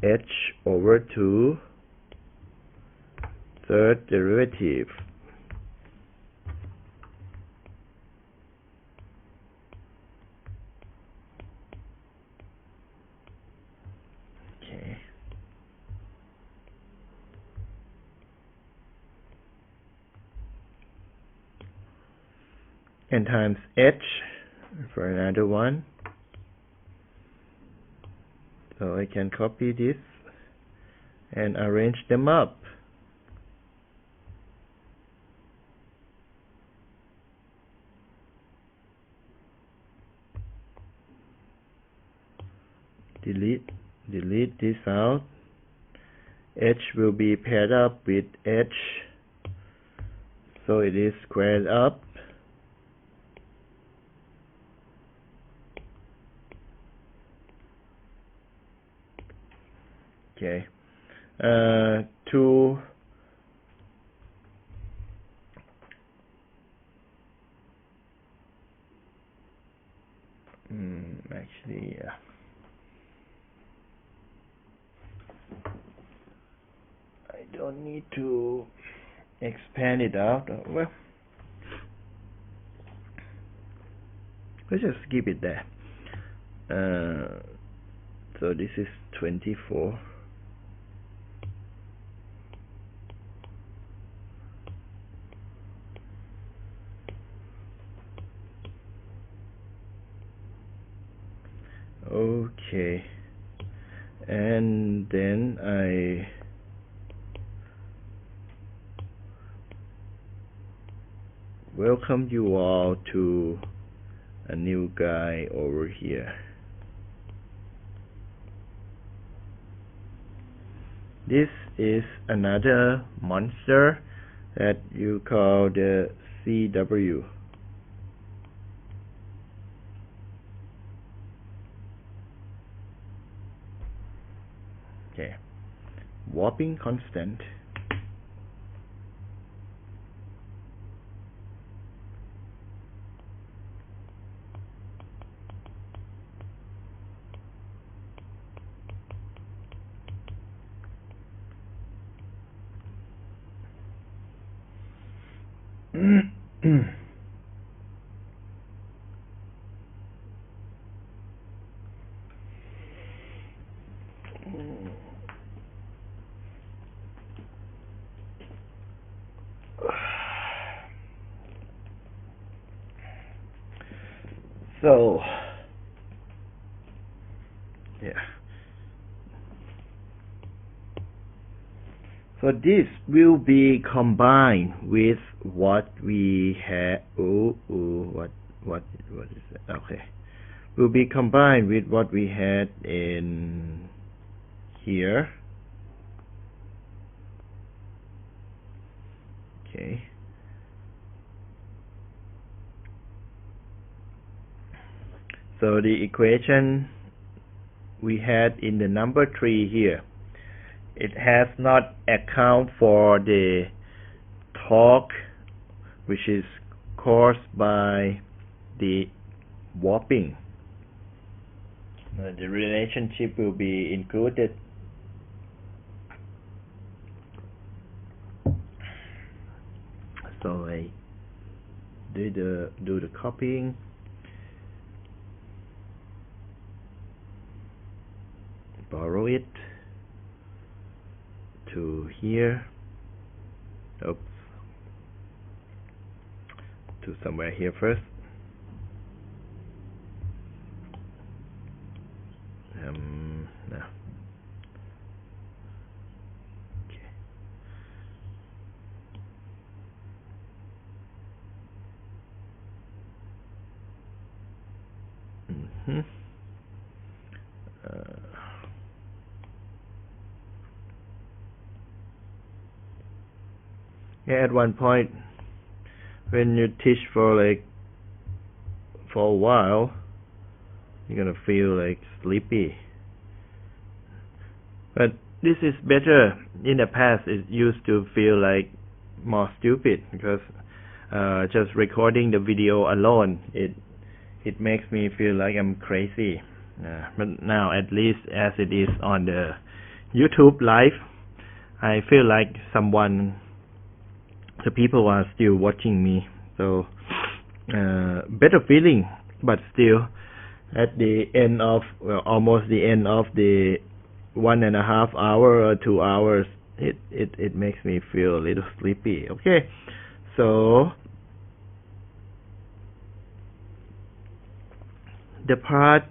H over 2 third derivative. Okay. And times H for another one. So I can copy this and arrange them up. delete this out. H will be paired up with H, so it is squared up. Okay. Actually, yeah. I don't need to expand it out. Well, let's just keep it there. So this is 24. Okay, and then I welcome you all to a new guy over here. This is another monster that you call the CW. Okay, warping constant. So, yeah. So this will be combined with what we had. What is that? Okay, will be combined with what we had in here. Okay. So the equation we had in the number 3 here, it has not account for the torque which is caused by the warping. The relationship will be included. So I do the copying. Borrow it to here. Oops. To somewhere here first. No. Okay. Yeah, at one point when you teach for a while, you're gonna feel like sleepy. But this is better. In the past, it used to feel like more stupid because just recording the video alone, it makes me feel like I'm crazy. But now, at least as it is on the YouTube live, I feel like the people are still watching me. So better feeling, but still at the end of, well, almost the end of the 1.5 hour or 2 hours, it makes me feel a little sleepy. Okay, so the part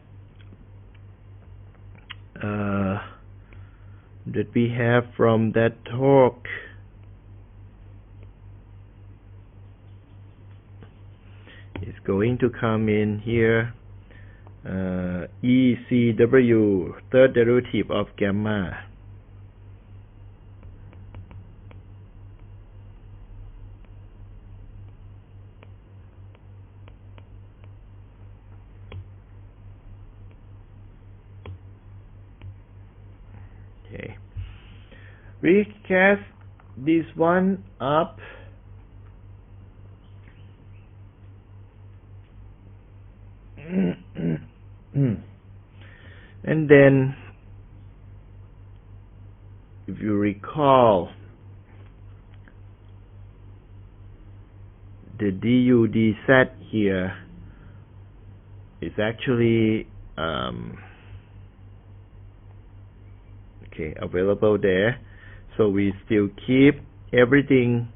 that we have from that torque is going to come in here ECW, third derivative of gamma. Okay. Recast this one up. And then, if you recall, the du dz here is actually available there, so we still keep everything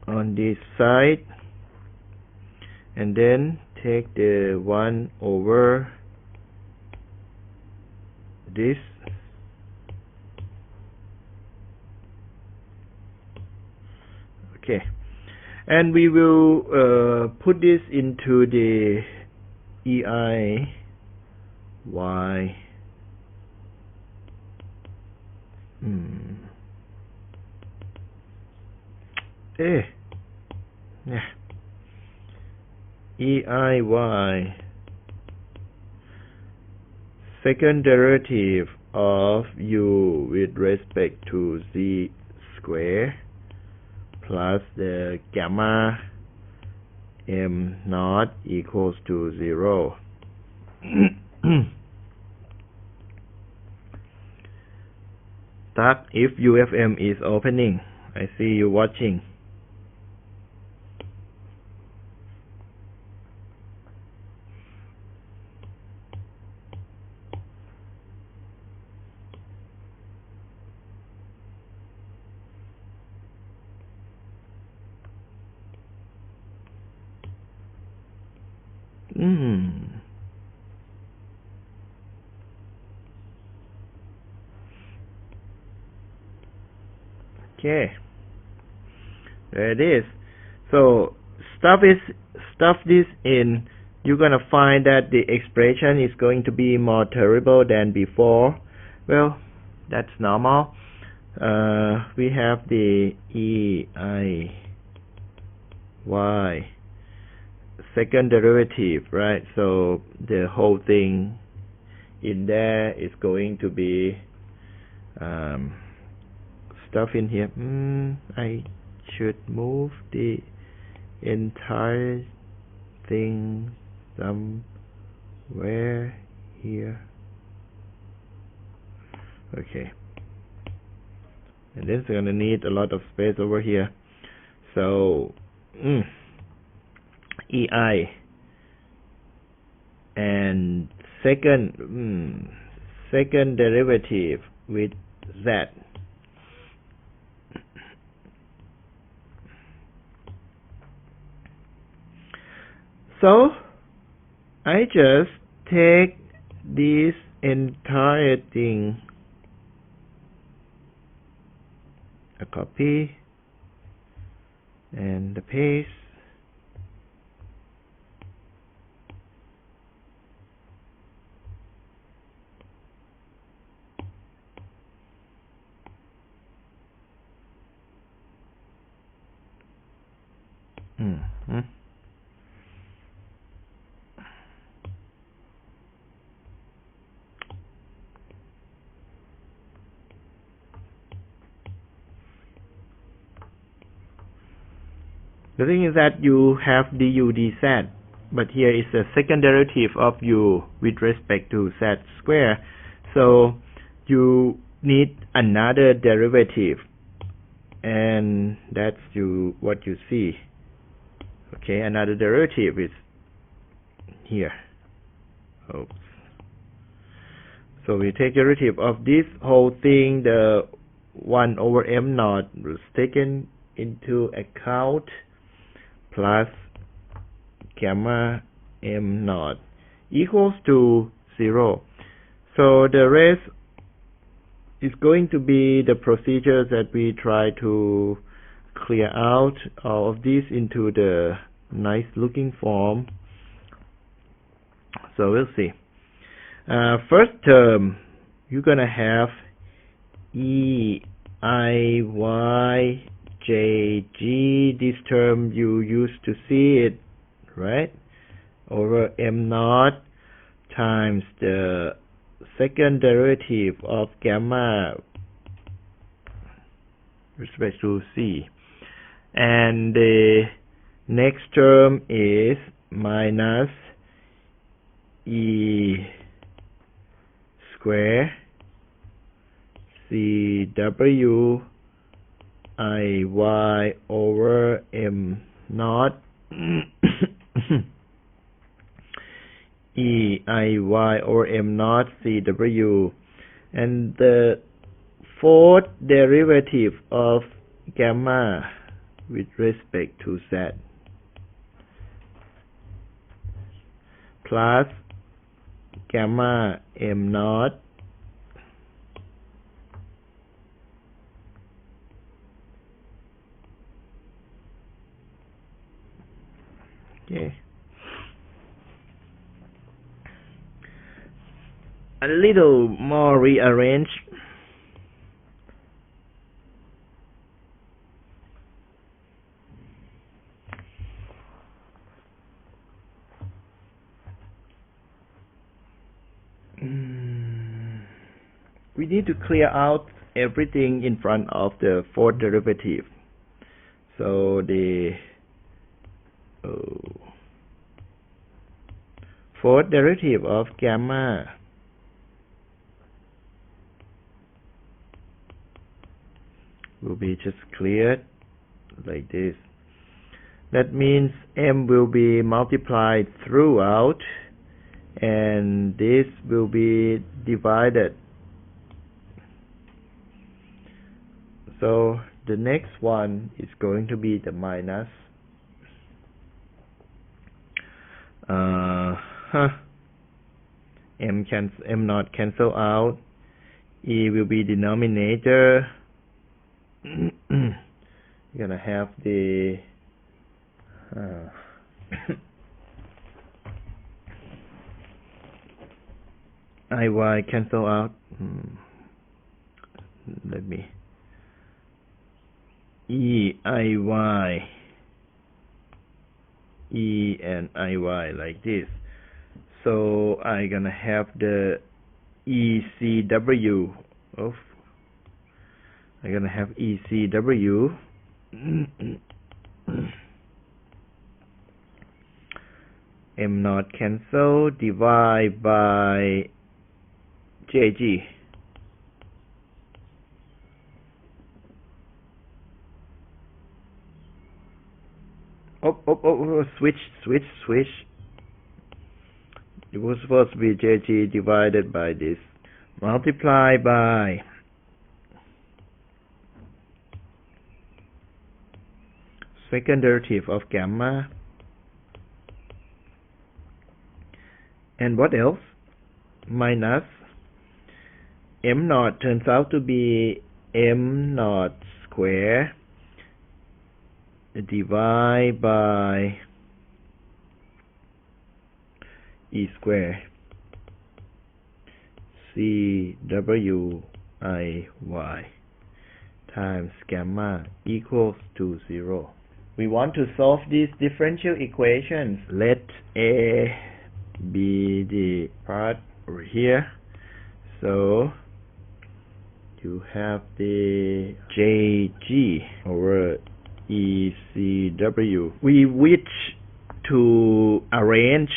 on this side, and then take the 1 over this. Okay, and we will put this into the EI y EI y, second derivative of u with respect to z square plus the gamma m naught equals to 0. Start if UFM is opening. I see you watching. Okay, there it is. So stuff this in. You're gonna find that the expression is going to be more terrible than before. Well, that's normal. We have the EI y, second derivative, right? So the whole thing in there is going to be stuff in here. I should move the entire thing somewhere here. Okay, and this is gonna need a lot of space over here. So EI and second derivative with z. So I just take this entire thing, a copy and the paste. The thing is that you have du dz, but here is the second derivative of u with respect to z square. So you need another derivative, and that's what you see. Okay, another derivative is here. Oops. So we take derivative of this whole thing. The 1 over m naught was taken into account, plus gamma m naught equals to 0. So the rest is going to be the procedure that we try to clear out all of this into the nice looking form. So we'll see. First term, you're gonna have E, I, Y, J, G. This term you used to see it, right? Over M naught times the second derivative of gamma with respect to C. And the next term is minus E square CW IY over M naught EIY over M naught CW, and the fourth derivative of gamma with respect to Z plus gamma M naught okay. A little more rearranged. We need to clear out everything in front of the fourth derivative. So the fourth derivative of gamma will be just cleared like this. That means M will be multiplied throughout and this will be divided. So the next one is going to be the minus M naught cancel out, E will be denominator. You're gonna have the IY cancel out. Let me EIY E and IY like this. So I'm gonna have the ECW of I'm gonna have ECW M naught cancel, divide by JG. Switch. It was supposed to be JG divided by this. Multiply by second derivative of gamma. And what else? Minus M naught turns out to be M naught square divide by E square CWIY times gamma equals to 0. We want to solve these differential equations. Let A be the part over here. So you have the JG over ECW. We wish to arrange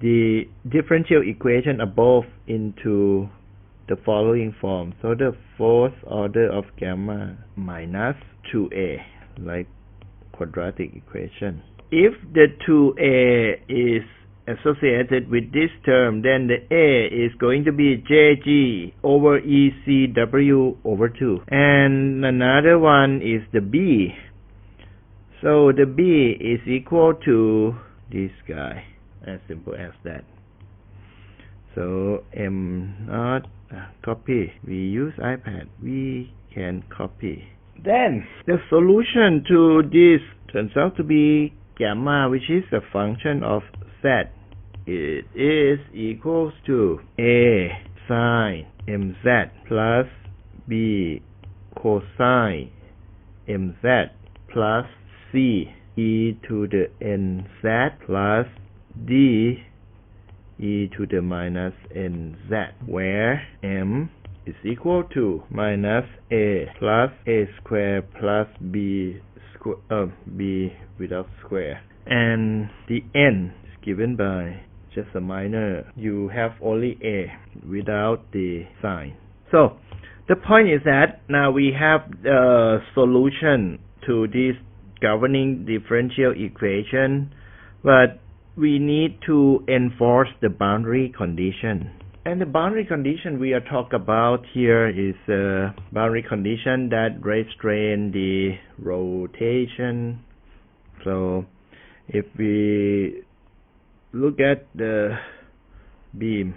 the differential equation above into the following form. So the fourth order of gamma minus 2A, like quadratic equation. If the 2A is associated with this term, then the A is going to be JG over ECW over 2. And another one is the B. So the B is equal to this guy. As simple as that. So M not copy. We use iPad. We can copy. Then the solution to this turns out to be gamma, which is a function of z. It is equals to A sine mz plus B cosine mz plus C e to the nz plus D e to the minus nz, where m is equal to minus a plus a square plus b square, b without square, and the n is given by just a minor. You have only a without the sign. So the point is that now we have the solution to this governing differential equation, but we need to enforce the boundary condition. And the boundary condition we are talking about here is a boundary condition that restrain the rotation. So if we look at the beam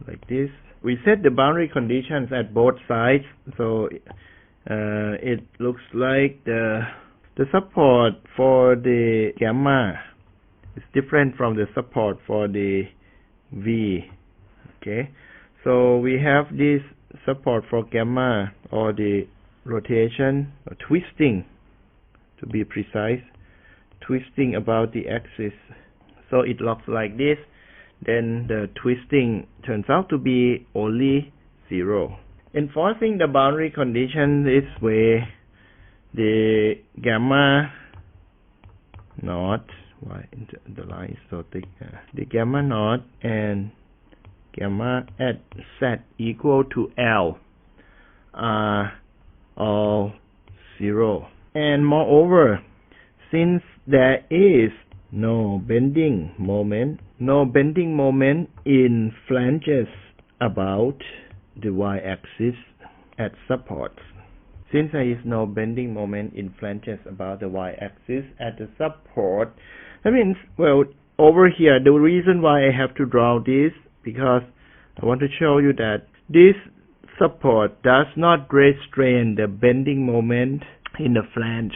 like this, we set the boundary conditions at both sides. So it looks like the support for the gamma is different from the support for the V. Okay, so we have this support for gamma, or the rotation or twisting, to be precise, twisting about the axis. So it looks like this. Then the twisting turns out to be only 0. Enforcing the boundary condition this way, the gamma naught, why the line is so thick, the gamma naught and gamma at z equal to L are all 0. And moreover, since there is no bending moment in flanges about the y-axis at supports. Since there is no bending moment in flanges about the y-axis at the support, that means, well, over here, the reason why I have to draw this, because I want to show you that this support does not restrain the bending moment in the flange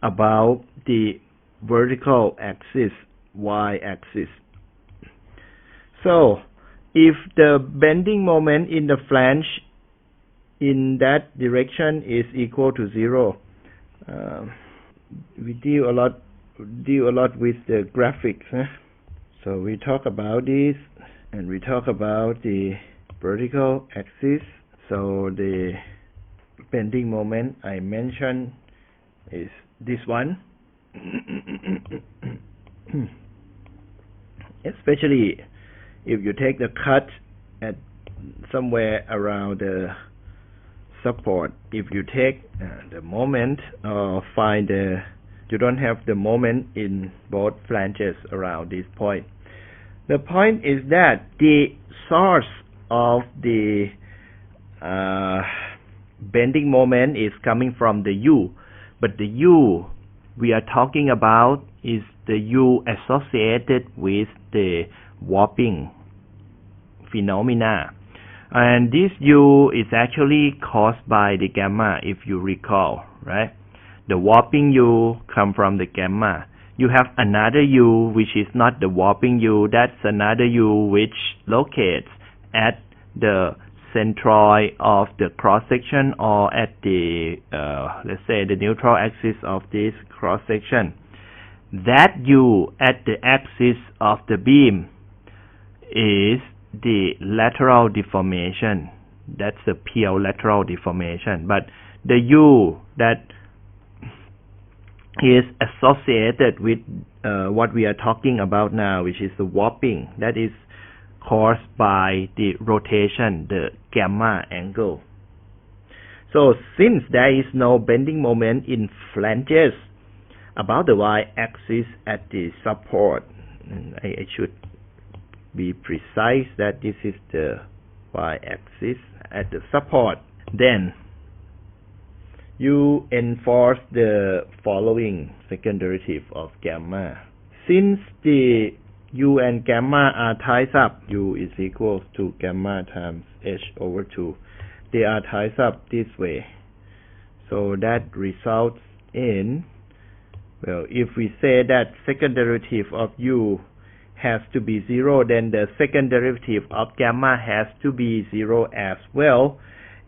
about the vertical axis, y-axis. So if the bending moment in the flange in that direction is equal to 0, we deal a lot with the graphics. So we talk about this, and we talk about the vertical axis. So the bending moment I mentioned is this one. Especially if you take the cut at somewhere around the support. If you take the moment, or find you don't have the moment in both flanges around this point. The point is that the source of the bending moment is coming from the U, but the U we are talking about is the U associated with the warping phenomena. And this U is actually caused by the gamma, if you recall, right? The warping U come from the gamma. You have another U which is not the warping U. That's another U which locates at the centroid of the cross section, or at the let's say the neutral axis of this cross section. That U at the axis of the beam is the lateral deformation. That's the pure lateral deformation. But the U that is associated with what we are talking about now, which is the warping, that is caused by the rotation, the gamma angle. So since there is no bending moment in flanges about the y-axis at the support, I should be precise that this is the y-axis at the support, then you enforce the following second derivative of gamma. Since the U and gamma are ties up. U is equals to gamma times H over 2. They are ties up this way. So that results in, well, if we say that second derivative of U has to be 0, then the second derivative of gamma has to be 0 as well.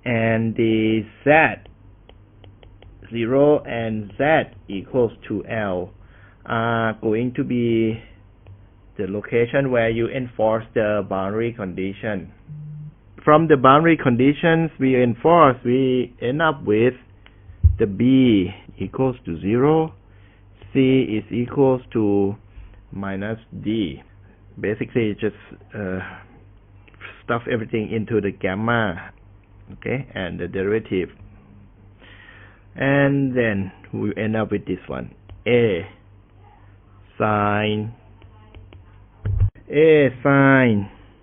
And the Z, 0 and Z equals to L are going to be the location where you enforce the boundary condition. From the boundary conditions we enforce, we end up with the B equals to 0, C is equals to minus D. Basically just stuff everything into the gamma, okay, and the derivative. And then we end up with this one, A sine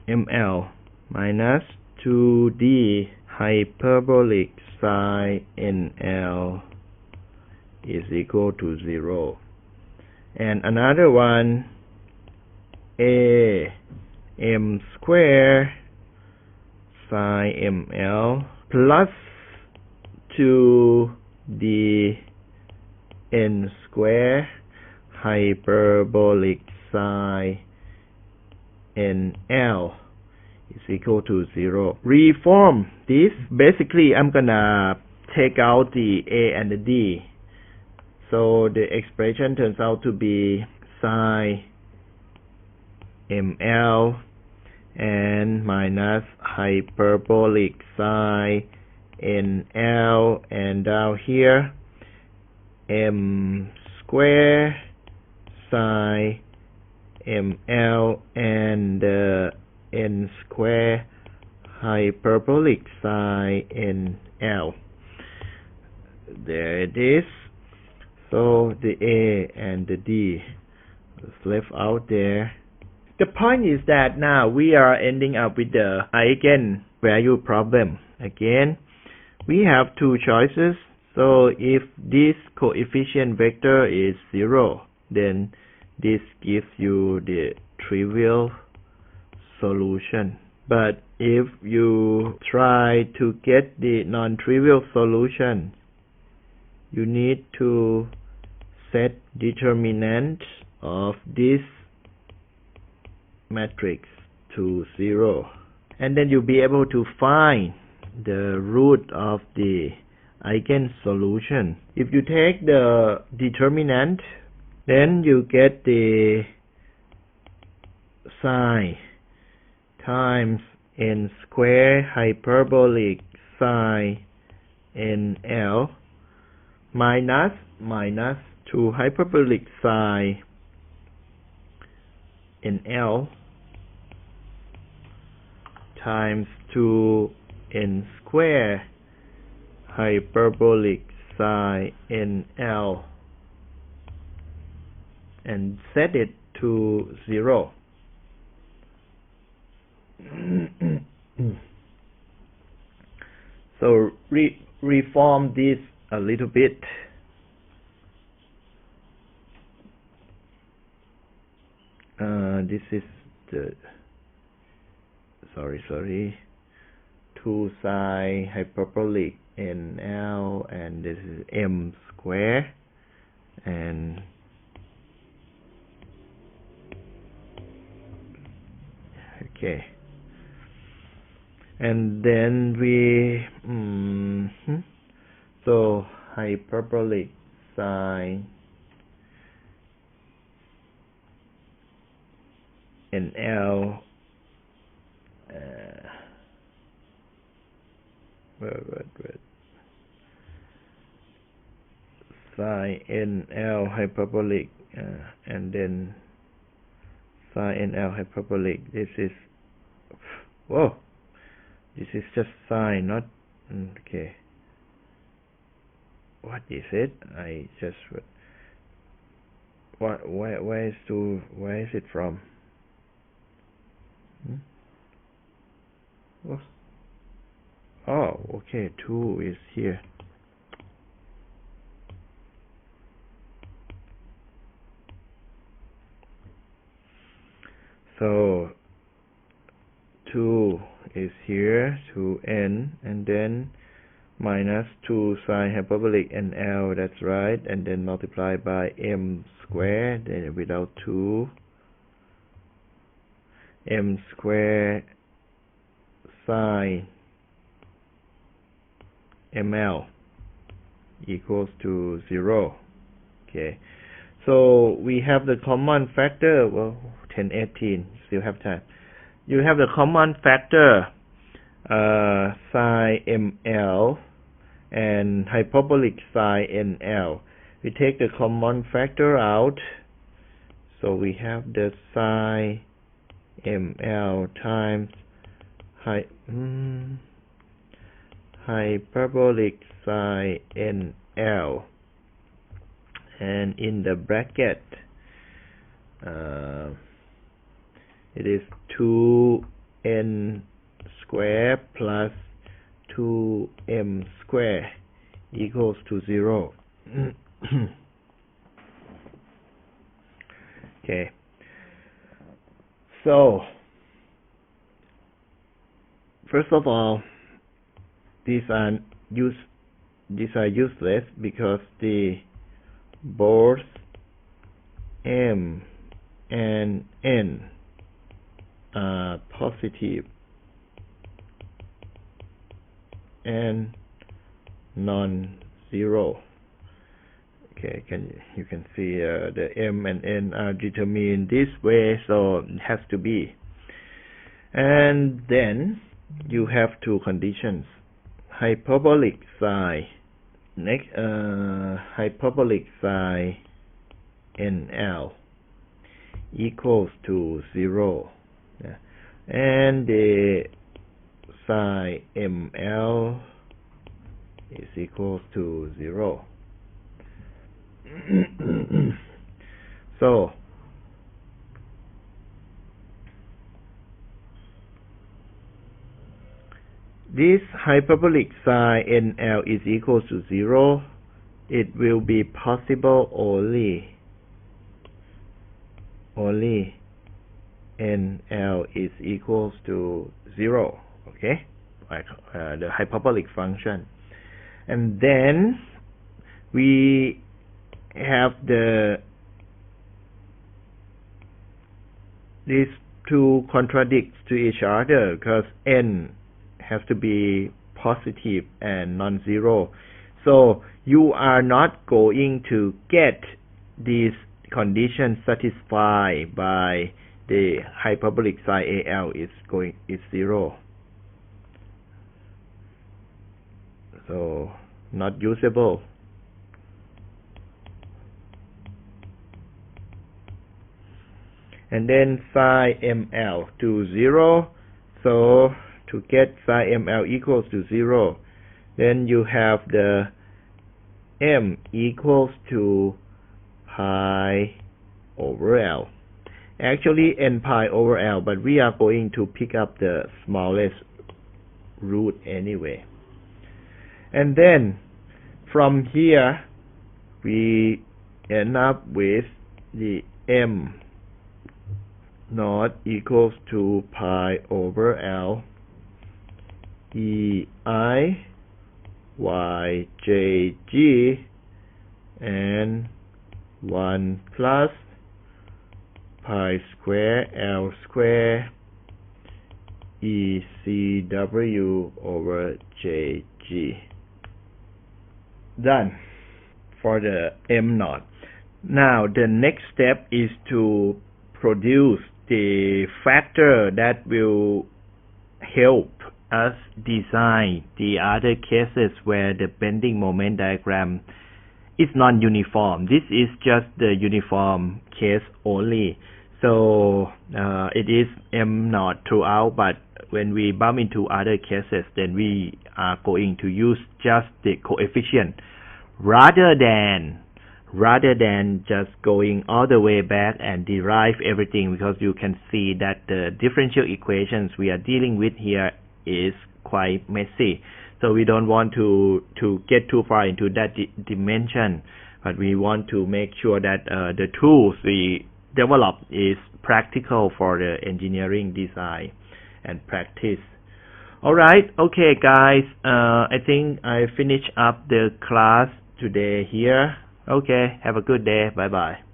ML minus 2D hyperbolic sine NL is equal to 0. And another one, A M square sine ML plus 2D N square hyperbolic sine NL is equal to 0. Reform this. Basically, I'm gonna take out the A and the D. So the expression turns out to be sine ML and minus hyperbolic sine NL, and down here M square sine ML and N square hyperbolic sine NL. There it is. So the A and the D is left out there. The point is that now we are ending up with the eigenvalue problem. Again, we have two choices. So if this coefficient vector is 0, then this gives you the trivial solution. But if you try to get the non-trivial solution, you need to set determinant of this matrix to 0, and then you'll be able to find the root of the eigensolution. If you take the determinant, then you get the sine times n square hyperbolic sine NL minus 2 hyperbolic sine NL times 2 n square hyperbolic sine NL, and set it to 0. So reform this a little bit. This is the sorry 2 sine hyperbolic NL, and this is M square, and okay, and then we so hyperbolic sine NL sine NL hyperbolic and then sine NL hyperbolic. This is this is just sine, not okay. What is it? I just where is it from? Oh, okay, 2 is here. So 2 is here, 2n, and then minus 2 sine hyperbolic NL, that's right, and then multiply by m squared, then without 2, m squared sine ml equals to 0. Okay, so we have the common factor. Well, 10:18, still have time. You have the common factor sine ml and hyperbolic sine nl. We take the common factor out, so we have the sine ml times hyperbolic sine nl, and in the bracket it is 2n squared plus 2m squared equals to 0. Okay, so first of all, these are useless because the both m and n are positive and non-zero. Okay, you can see the m and n are determined this way, so it has to be. And then you have two conditions. Hyperbolic sine hyperbolic sine nl equals to 0, and the sine ml is equals to 0. So this hyperbolic sine nl is equals to 0. It will be possible only nl is equals to 0. Okay, like the hyperbolic function. And then we have these two contradicts to each other because n has to be positive and non-zero. So you are not going to get these conditions satisfied by the hyperbolic sine al is 0. So not usable. And then sine ml to 0. So to get sine ml equals to 0, then you have the m equals to pi over L. Actually n pi over L, but we are going to pick up the smallest root anyway. And then from here we end up with the m naught equals to pi over L e I y j g and 1 plus pi square L square e c w over j g. Done for the m naught. Now the next step is to produce the factor that will help us design the other cases where the bending moment diagram is non-uniform. This is just the uniform case only. So it is m naught throughout, but when we bump into other cases, then we are going to use just the coefficient rather than just going all the way back and derive everything, because you can see that the differential equations we are dealing with here is quite messy. So we don't want to get too far into that dimension, but we want to make sure that the tools we developed is practical for the engineering design and practice. Alright, okay guys, I think I finish up the class today here. Okay, have a good day, bye bye.